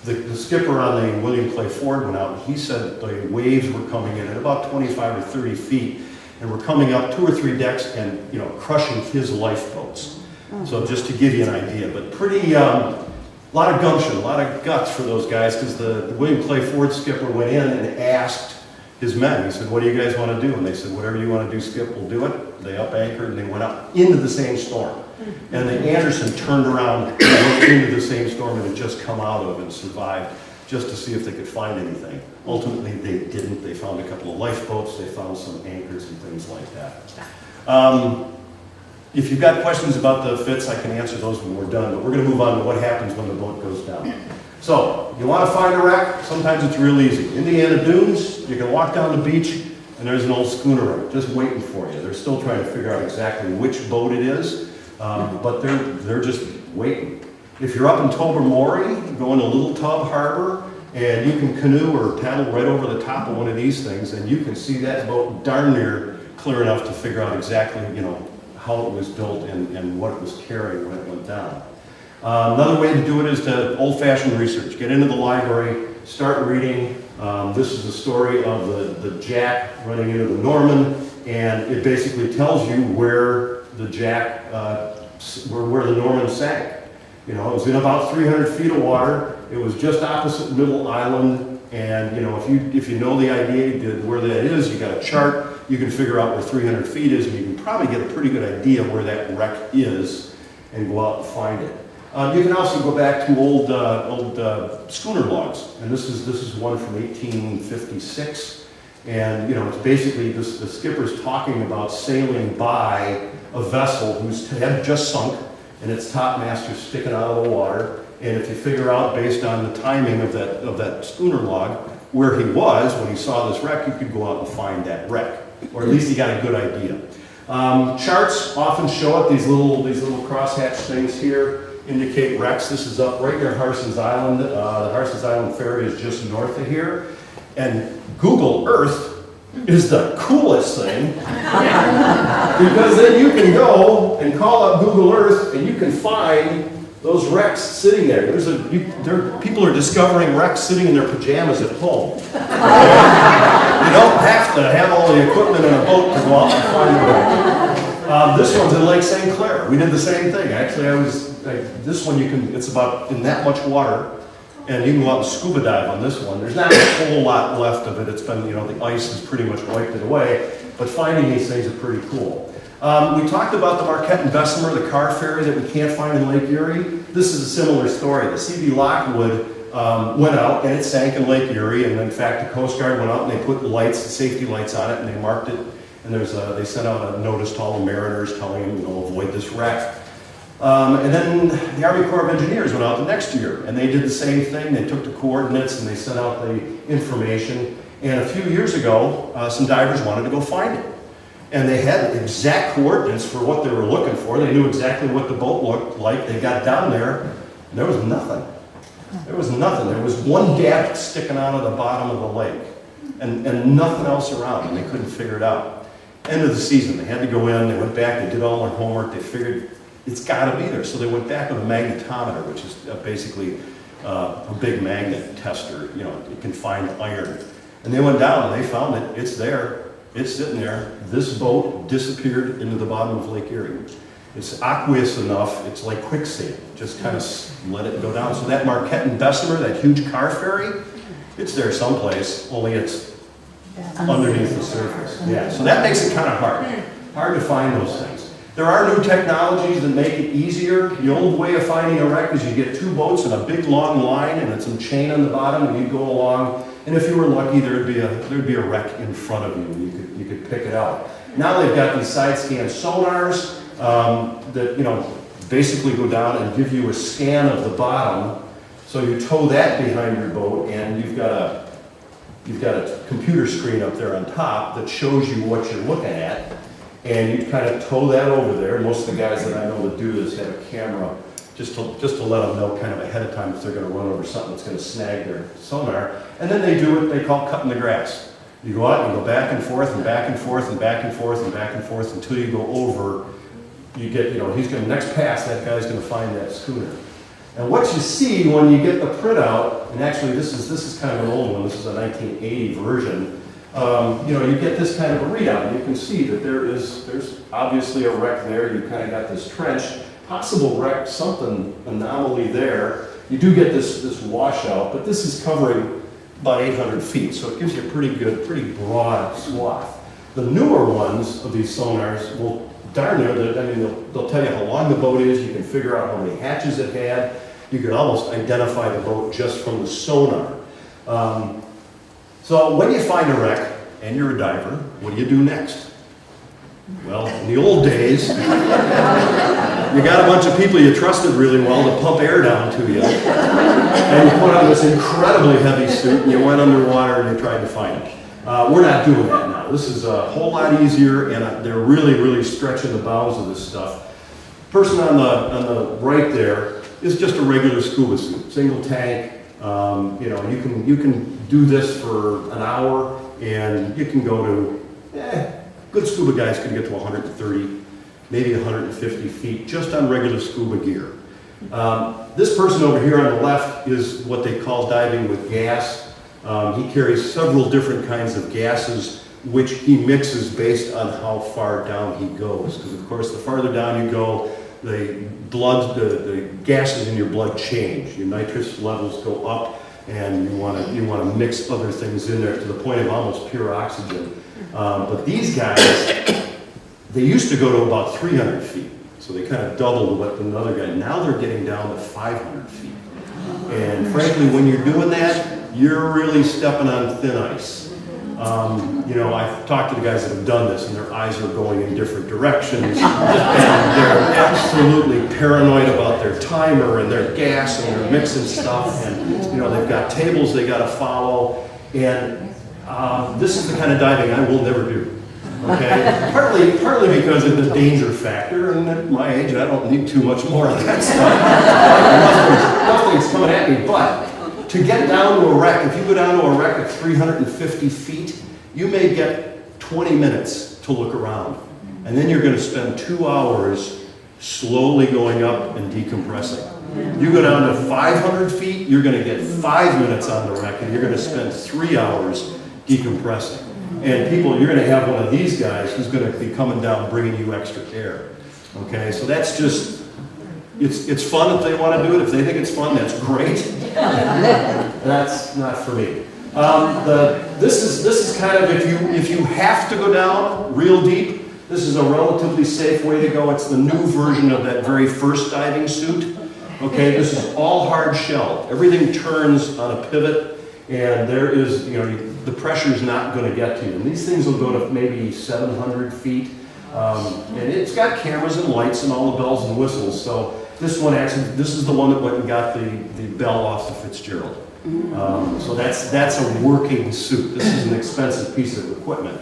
The skipper on the William Clay Ford went out, and he said the waves were coming in at about 25 or 30 feet, and were coming up 2 or 3 decks and, you know, crushing his lifeboats. So just to give you an idea, but pretty, a lot of gumption, a lot of guts for those guys, because the William Clay Ford skipper went in and asked his men, he said, what do you guys want to do? And they said, whatever you want to do, Skip, we'll do it. They up anchored and they went up into the same storm. And the Anderson turned around and went into the same storm and had just come out of and survived, just to see if they could find anything. Ultimately, they didn't. They found a couple of lifeboats, they found some anchors and things like that. If you've got questions about the Fitz, I can answer those when we're done, but we're going to move on to what happens when the boat goes down. So, you want to find a wreck? Sometimes it's real easy. Indiana Dunes, you can walk down the beach and there's an old schooner wreck just waiting for you. They're still trying to figure out exactly which boat it is, but they're just waiting. If you're up in Tobermory, go into Little Tub Harbor, and you can canoe or paddle right over the top of one of these things, and you can see that boat darn near clear enough to figure out exactly, you know, how it was built and what it was carrying when it went down. Another way to do it is to old-fashioned research. Get into the library, start reading. This is a story of the Jack running into the Norman, and it basically tells you where the Jack, where the Norman sank. You know, it was in about 300 feet of water. It was just opposite Middle Island, and you know, if you know the idea where that is, you got a chart. You can figure out where 300 feet is, and you can probably get a pretty good idea where that wreck is, and go out and find it. You can also go back to old schooner logs, and this is one from 1856, and you know, it's basically the skipper's talking about sailing by a vessel whose head just sunk and its topmaster's sticking out of the water. And if you figure out, based on the timing of that schooner log, where he was when he saw this wreck, you could go out and find that wreck, or at least you got a good idea. Charts often show up these little crosshatch things here. Indicate wrecks. This is up right near Harson's Island. The Harson's Island Ferry is just north of here. And Google Earth is the coolest thing, because then you can go and call up Google Earth and you can find those wrecks sitting there. People are discovering wrecks sitting in their pajamas at home. You don't have to have all the equipment in a boat to go out and find the wreck. This one's in Lake St. Clair. We did the same thing. Actually, this one it's about in that much water, and you can go out and scuba dive on this one. There's not a whole lot left of it. It's been, you know, the ice has pretty much wiped it away, but finding these things is pretty cool. We talked about the Marquette and Bessemer, the car ferry that we can't find in Lake Erie. This is a similar story. The C.B. Lockwood went out and it sank in Lake Erie, and in fact the Coast Guard went out and they put lights, safety lights on it, and they marked it, and they sent out a notice to all the mariners telling them, you know, avoid this wreck. And then the Army Corps of Engineers went out the next year, and they did the same thing. They took the coordinates and they sent out the information. And a few years ago, some divers wanted to go find it. And they had exact coordinates for what they were looking for. They knew exactly what the boat looked like. They got down there, and there was nothing. There was nothing. There was one gap sticking out of the bottom of the lake, and nothing else around, and they couldn't figure it out. End of the season, they had to go in, they went back, they did all their homework, they figured it's got to be there. So they went back with a magnetometer, which is basically a big magnet tester. You know, it can find iron. And they went down and they found it. It's there. It's sitting there. This boat disappeared into the bottom of Lake Erie. It's aqueous enough. It's like quicksand. Just kind of let it go down. So that Marquette and Bessemer, that huge car ferry, it's there someplace, only it's underneath the surface. Yeah. So that makes it kind of hard to find those things. There are new technologies that make it easier. The old way of finding a wreck is you get 2 boats and a big long line and some chain on the bottom, and you go along. And if you were lucky, there'd be a wreck in front of you, and you could pick it out. Now they've got these side scan sonars that, you know, basically go down and give you a scan of the bottom. So you tow that behind your boat, and you've got a computer screen up there on top that shows you what you're looking at. And you kind of tow that over there. Most of the guys that I know that do this have a camera just to let them know kind of ahead of time if they're going to run over something that's going to snag their sonar. And then they do what they call cutting the grass. You go out and you go back and forth and back and forth and back and forth and back and forth until you go over you get, he's going to next pass, that guy's going to find that schooner. And what you see when you get the printout, and actually this is kind of an old one, this is a 1980 version, you get this kind of a readout. You can see that there's obviously a wreck there. You kind of got this trench, possible wreck, something anomaly there. You do get this washout, but this is covering about 800 feet, so it gives you a pretty broad swath. The newer ones of these sonars will darn near, they'll tell you how long the boat is. You can figure out how many hatches it had. You can almost identify the boat just from the sonar. So when you find a wreck and you're a diver, what do you do next? Well, in the old days, you got a bunch of people you trusted really well to pump air down to you. And you put on this incredibly heavy suit and you went underwater and you tried to find it. We're not doing that now. This is a whole lot easier, and they're really stretching the bounds of this stuff. Person on the right there is just a regular scuba suit, single tank. You can do this for an hour, and you can go to, good scuba guys can get to 130, maybe 150 feet just on regular scuba gear. This person over here on the left is what they call diving with gas. He carries several different kinds of gases, which he mixes based on how far down he goes. Because of course, the farther down you go, the gases in your blood change. Your nitrous levels go up, and you want to mix other things in there to the point of almost pure oxygen. But these guys, they used to go to about 300 feet, so they kind of doubled what another guy. Now they're getting down to 500 feet. And frankly, when you're doing that, you're really stepping on thin ice. I've talked to the guys that have done this, and their eyes are going in different directions, and they're absolutely paranoid about their timer and their gas, and they're mixing stuff, and they've got tables they got to follow, and this is the kind of diving I will never do. Okay, partly because of the danger factor, and at my age, I don't need too much more of that stuff. Nothing's coming at me, but to get down to a wreck, if you go down to a wreck at 350 feet, you may get 20 minutes to look around. And then you're going to spend 2 hours slowly going up and decompressing. You go down to 500 feet, you're going to get 5 minutes on the wreck, and you're going to spend 3 hours decompressing. And you're going to have one of these guys who's going to be coming down bringing you extra air. Okay, so that's just, it's fun if they want to do it. If they think it's fun, that's great. That's not for me. This is kind of, if you have to go down real deep, this is a relatively safe way to go. It's the new version of that very first diving suit. Okay, this is all hard shell. Everything turns on a pivot, and there is, the pressure is not going to get to you. And these things will go to maybe 700 feet. And it's got cameras and lights and all the bells and whistles. So this is the one that went and got the bell off the Fitzgerald. So that's a working suit. This is an expensive piece of equipment.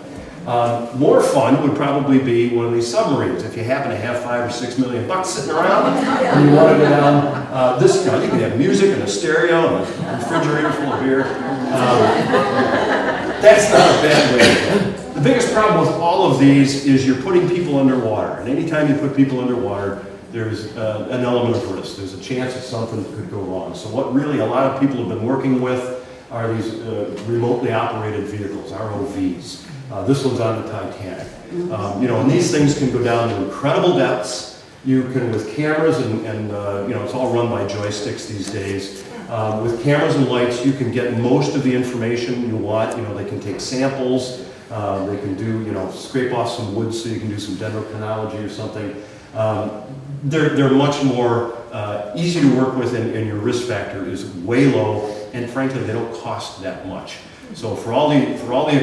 More fun would probably be one of these submarines. If you happen to have $5 or $6 million sitting around and you want to go down this guy, you can have music and a stereo and a refrigerator full of beer. That's not a bad way to go. The biggest problem with all of these is you're putting people underwater. And anytime you put people underwater, there's an element of risk. There's a chance that something could go wrong. So what really a lot of people have been working with are these remotely operated vehicles, ROVs. This one's on the Titanic. And these things can go down to incredible depths. You can, with cameras, and it's all run by joysticks these days. With cameras and lights, you can get most of the information you want. They can take samples. They can do, scrape off some wood so you can do some dendrochronology or something. They're much more easy to work with, and your risk factor is way low, and frankly, they don't cost that much. So for all the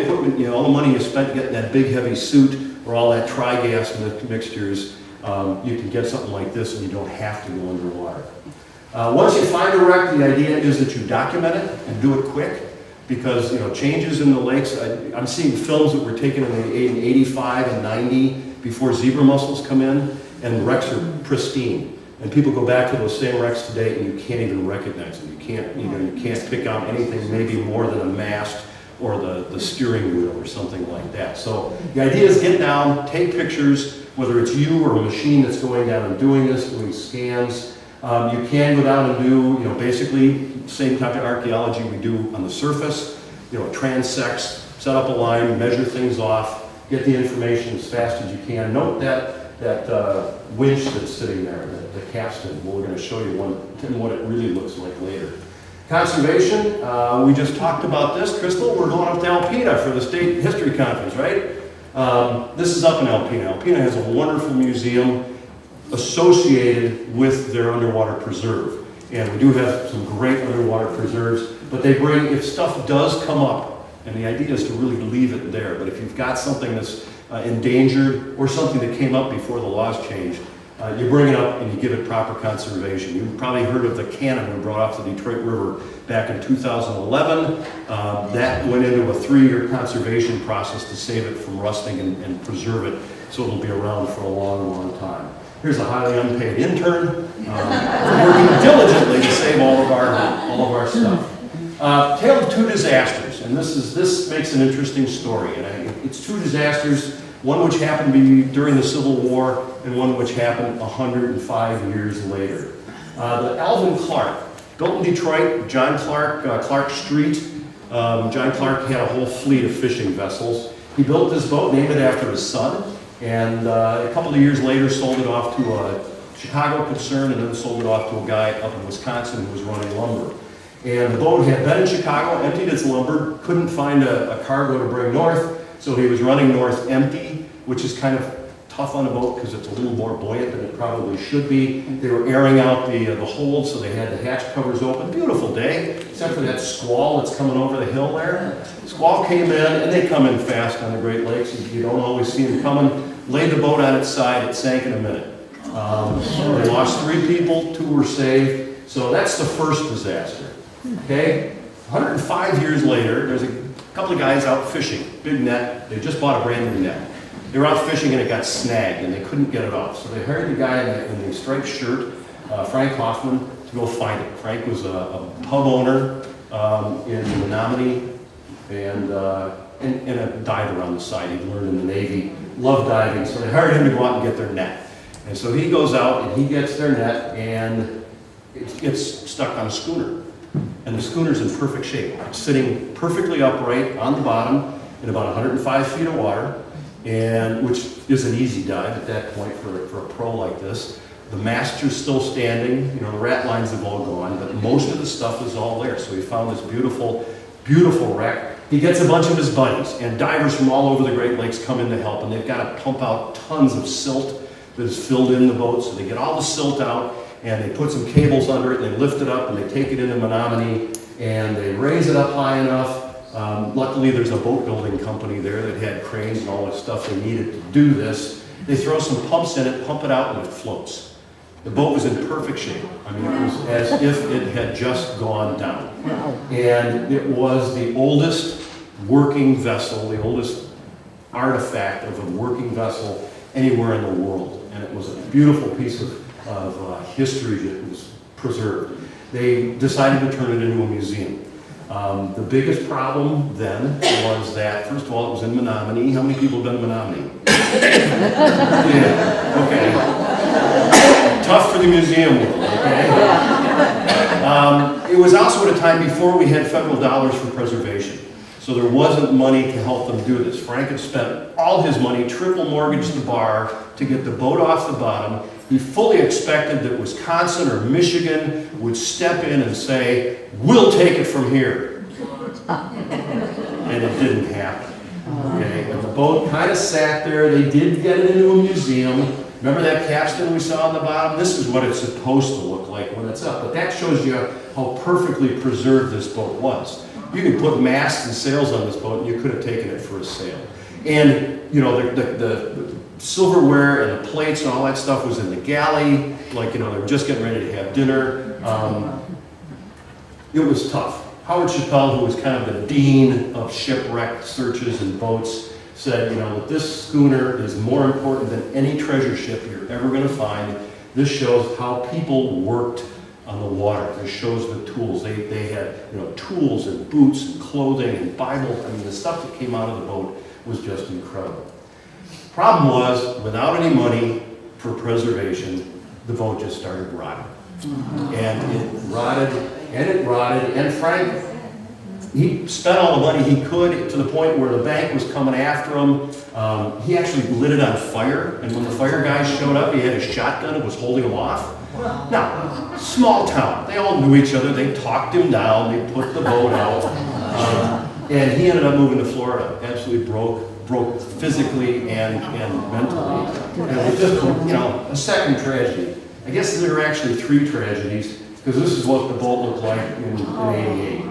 equipment, all the money you spent getting that big heavy suit or all that tri-gas mixtures, you can get something like this, and you don't have to go underwater. Once you find a wreck, the idea is that you document it and do it quick, because changes in the lakes. I'm seeing films that were taken in 85 and 90 before zebra mussels come in, and the wrecks are pristine. And people go back to those same wrecks today, and you can't even recognize them. You can't pick out anything maybe more than a mast or the steering wheel or something like that. So the idea is get down, take pictures, whether it's you or a machine that's going down and doing this, doing scans. You can go down and do, basically same type of archaeology we do on the surface, transects, set up a line, measure things off, get the information as fast as you can. Note that winch that's sitting there, the capstan. We're going to show you what it really looks like later. Conservation, we just talked about this. Crystal, we're going up to Alpena for the State History Conference, right? This is up in Alpena. Alpena has a wonderful museum associated with their underwater preserve. And we do have some great underwater preserves, but they bring, if stuff does come up, and the idea is to really leave it there, but if you've got something that's endangered or something that came up before the laws changed, you bring it up and you give it proper conservation. You've probably heard of the cannon we brought off the Detroit River back in 2011. That went into a 3-year conservation process to save it from rusting and preserve it so it'll be around for a long, long time. Here's a highly unpaid intern working diligently to save all of our stuff. Tale of 2 disasters, and this makes an interesting story. And it's 2 disasters, one which happened during the Civil War and one which happened 105 years later. The Alvin Clark, built in Detroit, John Clark, Clark Street. John Clark had a whole fleet of fishing vessels. He built this boat, named it after his son, and a couple of years later sold it off to a Chicago concern and then sold it off to a guy up in Wisconsin who was running lumber. And the boat had been in Chicago, emptied its lumber, couldn't find a cargo to bring north, so he was running north empty, which is kind of tough on a boat because it's a little more buoyant than it probably should be. They were airing out the hold, so they had the hatch covers open. Beautiful day, except for that squall that's coming over the hill there. Squall came in, and they come in fast on the Great Lakes. You don't always see them coming. Laid the boat on its side, it sank in a minute. They lost 3 people, 2 were saved. So that's the first disaster. Okay? 105 years later, there's a couple of guys out fishing, big net. They just bought a brand new net. They were out fishing and it got snagged and they couldn't get it off. So they hired the guy in the striped shirt, Frank Hoffman, to go find it. Frank was a pub owner in Menominee and a diver on the side. He'd learned in the Navy, loved diving, so they hired him to go out and get their net. And so he goes out and he gets their net and it gets stuck on a schooner. And the schooner's in perfect shape. It's sitting perfectly upright on the bottom in about 105 feet of water, and which is an easy dive at that point for a pro like this. The master's still standing, the rat lines have all gone, but most of the stuff is all there. So he found this beautiful, beautiful wreck. He gets a bunch of his buddies, and divers from all over the Great Lakes come in to help, and they've got to pump out tons of silt that is filled in the boat, so they get all the silt out, and they put some cables under it, and they lift it up, and they take it into Menominee, and they raise it up high enough. Luckily, there's a boat building company there that had cranes and all the stuff they needed to do this. They throw some pumps in it, pump it out, and it floats. The boat was in perfect shape. I mean, it was as if it had just gone down. And it was the oldest working vessel, the oldest artifact of a working vessel anywhere in the world. And it was a beautiful piece of history that was preserved. They decided to turn it into a museum. The biggest problem then was that, first of all, it was in Menominee. How many people have been to Menominee? Yeah, okay. Tough for the museum world, okay? It was also at a time before we had federal dollars for preservation. So there wasn't money to help them do this. Frank had spent all his money, triple mortgaged the bar to get the boat off the bottom. He fully expected that Wisconsin or Michigan would step in and say, "We'll take it from here." And it didn't happen. Okay? And the boat kind of sat there. They did get it into a museum. Remember that capstan we saw on the bottom? This is what it's supposed to look like when it's up. But that shows you how perfectly preserved this boat was. You could put masts and sails on this boat, and you could have taken it for a sail. And, the silverware and the plates and all that stuff was in the galley. Like, they were just getting ready to have dinner. It was tough. Howard Chappelle, who was kind of the dean of shipwreck searches and boats, said, that this schooner is more important than any treasure ship you're ever going to find. This shows how people worked on the water. It shows the tools. They had, you know, tools and boots and clothing and Bible. I mean, the stuff that came out of the boat was just incredible. Problem was, without any money for preservation, the boat just started rotting. And it rotted, and Frank, he spent all the money he could to the point where the bank was coming after him. He actually lit it on fire, and when the fire guys showed up, he had a shotgun and was holding them off. Now, small town, they all knew each other, they talked him down, they put the boat out, and he ended up moving to Florida, absolutely broke physically and mentally. And it was just, you know, a second tragedy. I guess there were actually 3 tragedies, because this is what the boat looked like in '88.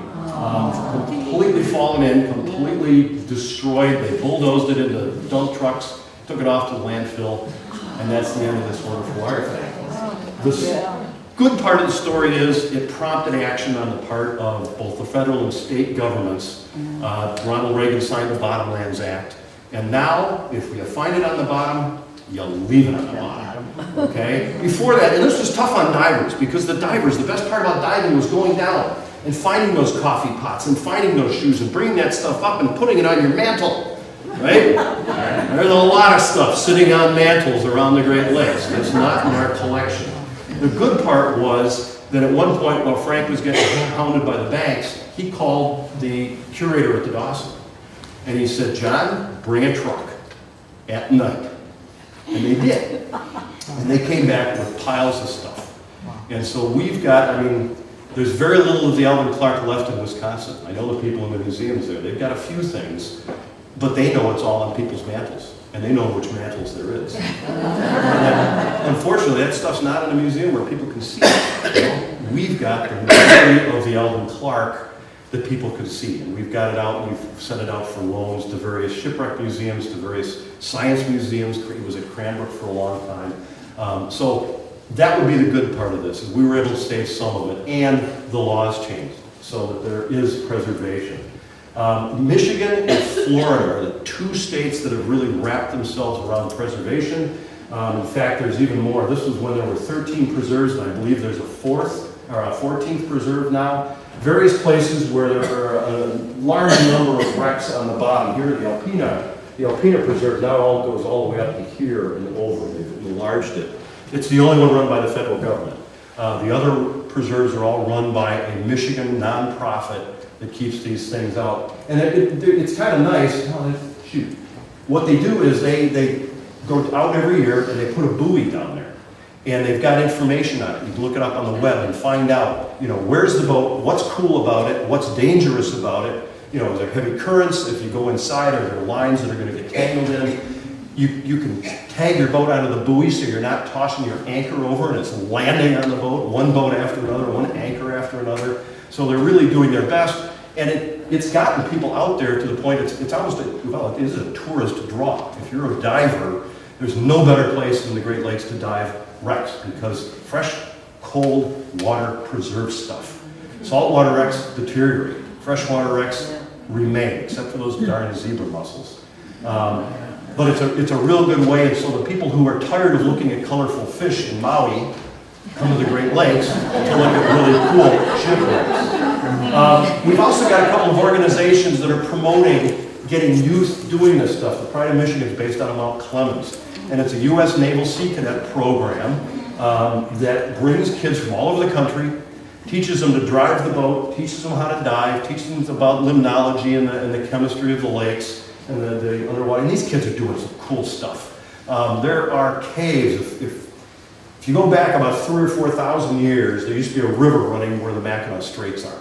Completely fallen in, completely destroyed. They bulldozed it into dump trucks, took it off to the landfill, and that's the end of this wonderful artifact. The good part of the story is it prompted action on the part of both the federal and state governments. Ronald Reagan signed the Bottomlands Act, and now, if you find it on the bottom, you leave it on the bottom, okay? Before that, and this was tough on divers, because the divers, the best part about diving was going down and finding those coffee pots and finding those shoes and bringing that stuff up and putting it on your mantle, right? There's a lot of stuff sitting on mantles around the Great Lakes that's not in our collection. The good part was that at one point, while Frank was getting hounded by the banks, he called the curator at the Dawson, and he said, "John, bring a truck at night." And they did. And they came back with piles of stuff. And so we've got, I mean, there's very little of the Alvin Clark left in Wisconsin. I know the people in the museums there. They've got a few things, but they know it's all on people's mantles. And they know which mantles there is. And unfortunately, that stuff's not in a museum where people can see it. We've got the majority of the Alvin Clark that people could see. And we've got it out, and we've sent it out for loans to various shipwreck museums, to various science museums. It was at Cranbrook for a long time. So that would be the good part of this, is we were able to save some of it, and the laws changed so that there is preservation. Michigan and Florida are the 2 states that have really wrapped themselves around preservation. In fact, there's even more. This was when there were 13 preserves, and I believe there's a 14th preserve now. Various places where there are a large number of wrecks on the bottom. Here, the Alpena Preserve now goes all the way up to here and over. They've enlarged it. It's the only one run by the federal government. The other preserves are all run by a Michigan nonprofit that keeps these things out. And it's kind of nice. Oh, shoot. What they do is they go out every year and they put a buoy down there. And they've got information on it. You can look it up on the web and find out, you know, where's the boat, what's cool about it, what's dangerous about it. You know, is there heavy currents? If you go inside, are there lines that are going to get tangled in? You can tag your boat onto the buoy so you're not tossing your anchor over and it's landing on the boat, one boat after another, one anchor after another. So they're really doing their best. And it's gotten people out there to the point it's almost, well, it is a tourist draw. If you're a diver, there's no better place than the Great Lakes to dive wrecks, because fresh, cold water preserves stuff. Saltwater wrecks deteriorate. Freshwater wrecks remain, except for those darn zebra mussels. But it's a real good way, and so the people who are tired of looking at colorful fish in Maui come to the Great Lakes to look at really cool shipwrecks. We've also got a couple of organizations that are promoting getting youth doing this stuff. The Pride of Michigan is based out of Mount Clemens. And it's a U.S. Naval Sea Cadet program that brings kids from all over the country, teaches them to drive the boat, teaches them how to dive, teaches them about limnology and the chemistry of the lakes and the underwater. And these kids are doing some cool stuff. There are caves. If you go back about 3,000 or 4,000 years, there used to be a river running where the Mackinac Straits are.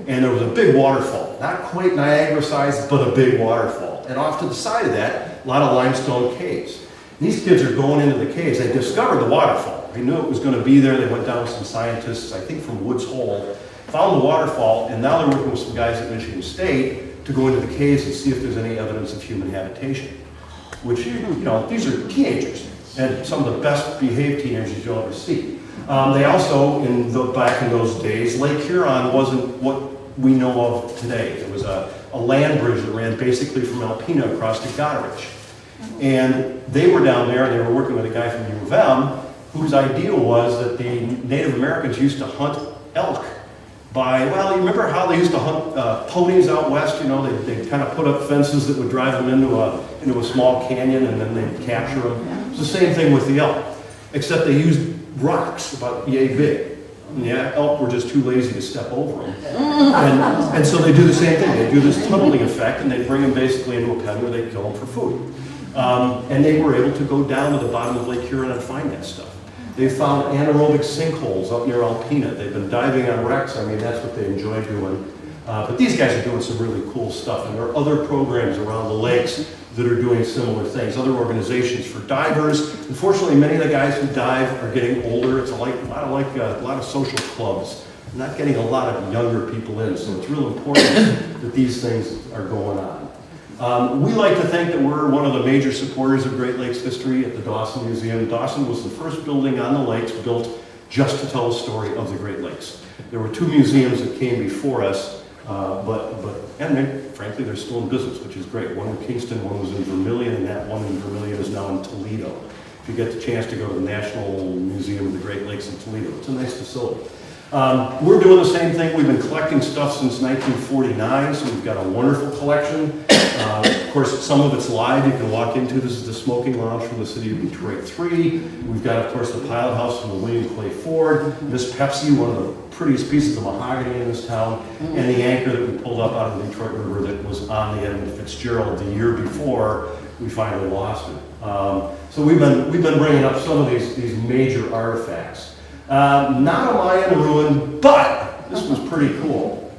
And there was a big waterfall, not quite Niagara sized, but a big waterfall. And off to the side of that, a lot of limestone caves. These kids are going into the caves. They discovered the waterfall. They knew it was going to be there. They went down with some scientists, I think from Woods Hole, found the waterfall, and now they're working with some guys at Michigan State to go into the caves and see if there's any evidence of human habitation. Which, you know, these are teenagers, and some of the best behaved teenagers you'll ever see. They also, back in those days, Lake Huron wasn't what we know of today. It was a land bridge that ran basically from Alpena across to Goderich. And they were down there, and they were working with a guy from U of M, whose idea was that the Native Americans used to hunt elk by, well, you remember how they used to hunt ponies out west? You know, they'd kind of put up fences that would drive them into a small canyon, and then they'd capture them. It's the same thing with the elk, except they used rocks about yay big. And the elk were just too lazy to step over them. And so they do the same thing. They do this tunneling effect, and they bring them basically into a pen where they kill them for food. And they were able to go down to the bottom of Lake Huron and find that stuff. They found anaerobic sinkholes up near Alpena. They've been diving on wrecks. I mean, that's what they enjoy doing. But these guys are doing some really cool stuff, and there are other programs around the lakes that are doing similar things, other organizations for divers. Unfortunately, many of the guys who dive are getting older. It's a lot of social clubs. Not getting a lot of younger people in, so it's real important that these things are going on. We like to think that we're one of the major supporters of Great Lakes history at the Dawson Museum. Dawson was the first building on the lakes built just to tell the story of the Great Lakes. There were two museums that came before us, frankly, they're still in business, which is great. One in Kingston, one was in Vermilion, and that one in Vermilion is now in Toledo. If you get the chance to go to the National Museum of the Great Lakes in Toledo, it's a nice facility. We're doing the same thing. We've been collecting stuff since 1949, so we've got a wonderful collection. Of course, some of it's live. You can walk into. This is the smoking lounge from the city of Detroit 3. We've got, of course, the pilot house from the William Clay Ford. Miss Pepsi, one of the prettiest pieces of mahogany in this town, and the anchor that we pulled up out of the Detroit River that was on the Edmund Fitzgerald the year before we finally lost it. So we've been bringing up some of these major artifacts. Not a Mayan ruin, but this was pretty cool.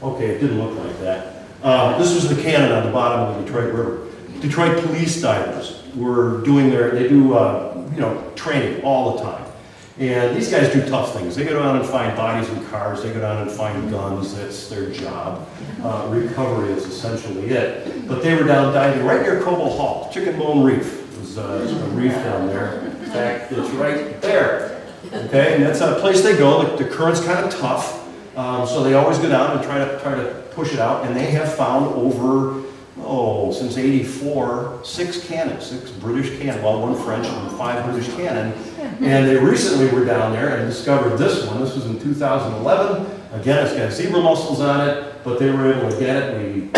Okay, it didn't look like that. This was the cannon on the bottom of the Detroit River. Detroit police divers were doing they do training all the time. And these guys do tough things. They go down and find bodies in cars. They go down and find guns. That's their job. Recovery is essentially it. But they were down diving right near Coble Hall. Chicken Bone Reef. There's a reef down there. In fact, it's right there. Okay, and that's a place they go. The current's kind of tough, so they always go down and try to push it out. And they have found over, since '84, 6 cannons, 6 British cannons, well, 1 French and 5 British cannon. And they recently were down there and discovered this one. This was in 2011. Again, it's got zebra mussels on it, but they were able to get it. We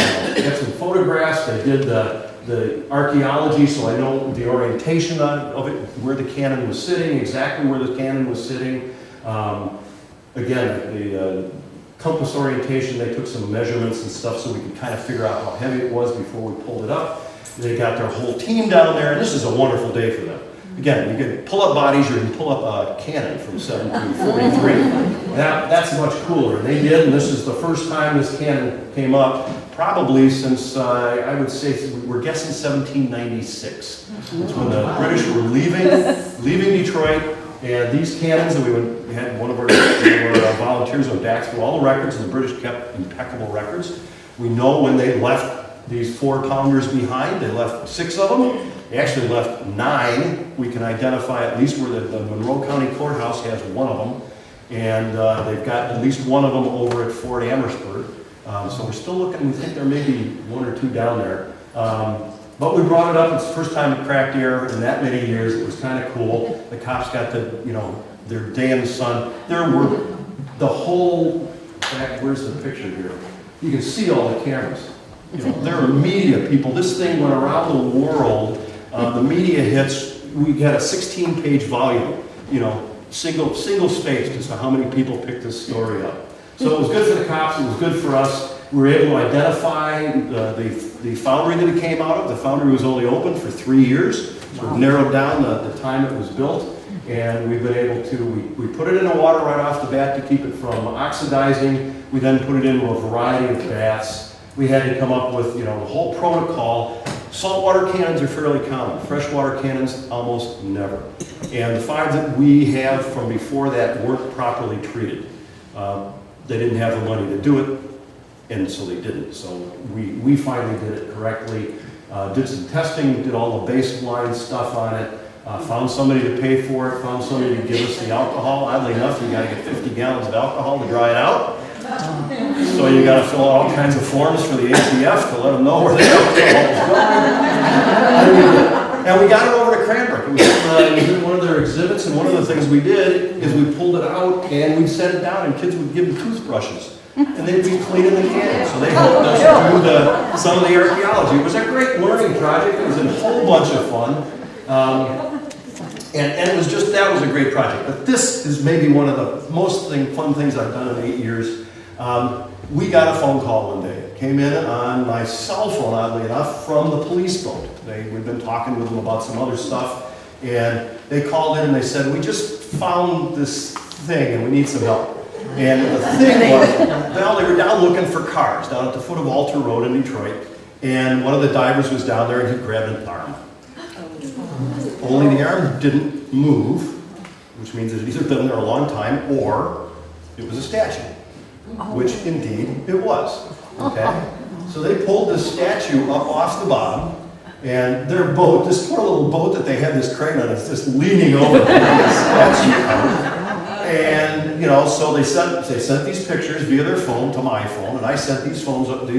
got some photographs. They did the archaeology, so I know the orientation of it, where the cannon was sitting, exactly where the cannon was sitting. Again, the compass orientation, they took some measurements and stuff so we could kind of figure out how heavy it was before we pulled it up. They got their whole team down there, and this is a wonderful day for them. Again, you can pull up bodies, or you can pull up a cannon from 1743. That's much cooler. And they did, and this is the first time this cannon came up, probably since, I would say, we're guessing 1796. It's when the British were leaving Detroit, and these cannons, and we had one of our volunteers went back through all the records, and the British kept impeccable records. We know when they left these 4-pounders behind. They left 6 of them. They actually left 9. We can identify at least where the Monroe County Courthouse has 1 of them. And they've got at least 1 of them over at Fort Amherstburg. So we're still looking. We think there may be 1 or 2 down there. But we brought it up. It's the first time it cracked air in that many years. It was kind of cool. The cops got their day in the sun. There were the whole, in fact, where's the picture here? You can see all the cameras. There are media people. This thing went around the world. The media hits. We got a 16-page volume. Single spaced as to how many people picked this story up. So it was good for the cops. It was good for us. We were able to identify the foundry that it came out of. The foundry was only open for 3 years, so we've narrowed down the time it was built. And we've been able to, we put it in the water right off the bat to keep it from oxidizing. We then put it into a variety of baths. We had to come up with, the whole protocol. Saltwater cannons are fairly common. Freshwater cannons, almost never. And the 5 that we have from before that weren't properly treated. They didn't have the money to do it, and so they didn't. So we finally did it correctly. Did some testing, did all the baseline stuff on it. Found somebody to pay for it, found somebody to give us the alcohol. Oddly enough, you got to get 50 gallons of alcohol to dry it out. So you got to fill out all kinds of forms for the ATF to let them know where the alcohol is going. And we got it over to Cranbrook. historic. It was in one of their exhibits, and one of the things we did is we pulled it out and we set it down, and kids would give them toothbrushes. And they'd be cleaning the canyon. So they helped us do some of the archaeology. It was a great learning project. It was a whole bunch of fun. And it was just, that was a great project. But this is maybe one of the most fun things I've done in 8 years. We got a phone call one day. It came in on my cell phone, oddly enough, from the police boat. We'd been talking with them about some other stuff. And they called in and they said, we just found this thing and we need some help. And the thing was, well, they were down looking for cars down at the foot of Alter Road in Detroit. And one of the divers was down there and he grabbed an arm. Only the arm didn't move, which means it had either been there a long time or it was a statue, which indeed it was. Okay? So they pulled this statue up off the bottom, and their boat, this poor little boat that they had this crane on, is just leaning over the statue. And, you know, so they sent these pictures via their phone to my phone, and I sent these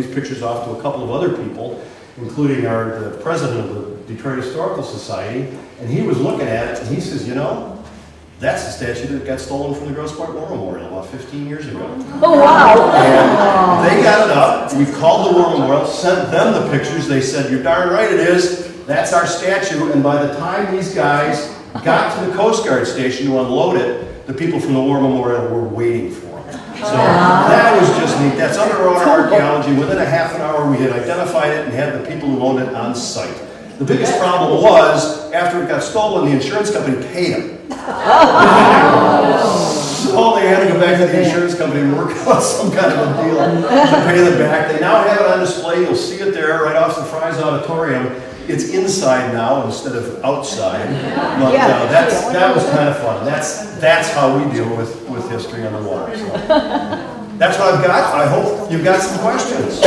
pictures off to a couple of other people, including the president of the Detroit Historical Society, and he was looking at it, and he says, you know, that's the statue that got stolen from the Grosse Pointe War Memorial about 15 years ago. Oh, wow. And they got it up, we called the War Memorial, sent them the pictures, they said, you're darn right it is, that's our statue, and by the time these guys got to the Coast Guard station to unload it, the people from the War Memorial were waiting for them. So that was just neat. That's underwater archaeology. Within a half an hour, we had identified it and had the people who owned it on site. The biggest problem was, after it got stolen, the insurance company paid them. So they had to go back to the insurance company and work out some kind of a deal to pay them back. They now have it on display. You'll see it there right off the Fry's Auditorium. It's inside now instead of outside. But that was kind of fun. That's how we deal with history on the water. So that's what I've got. I hope you've got some questions.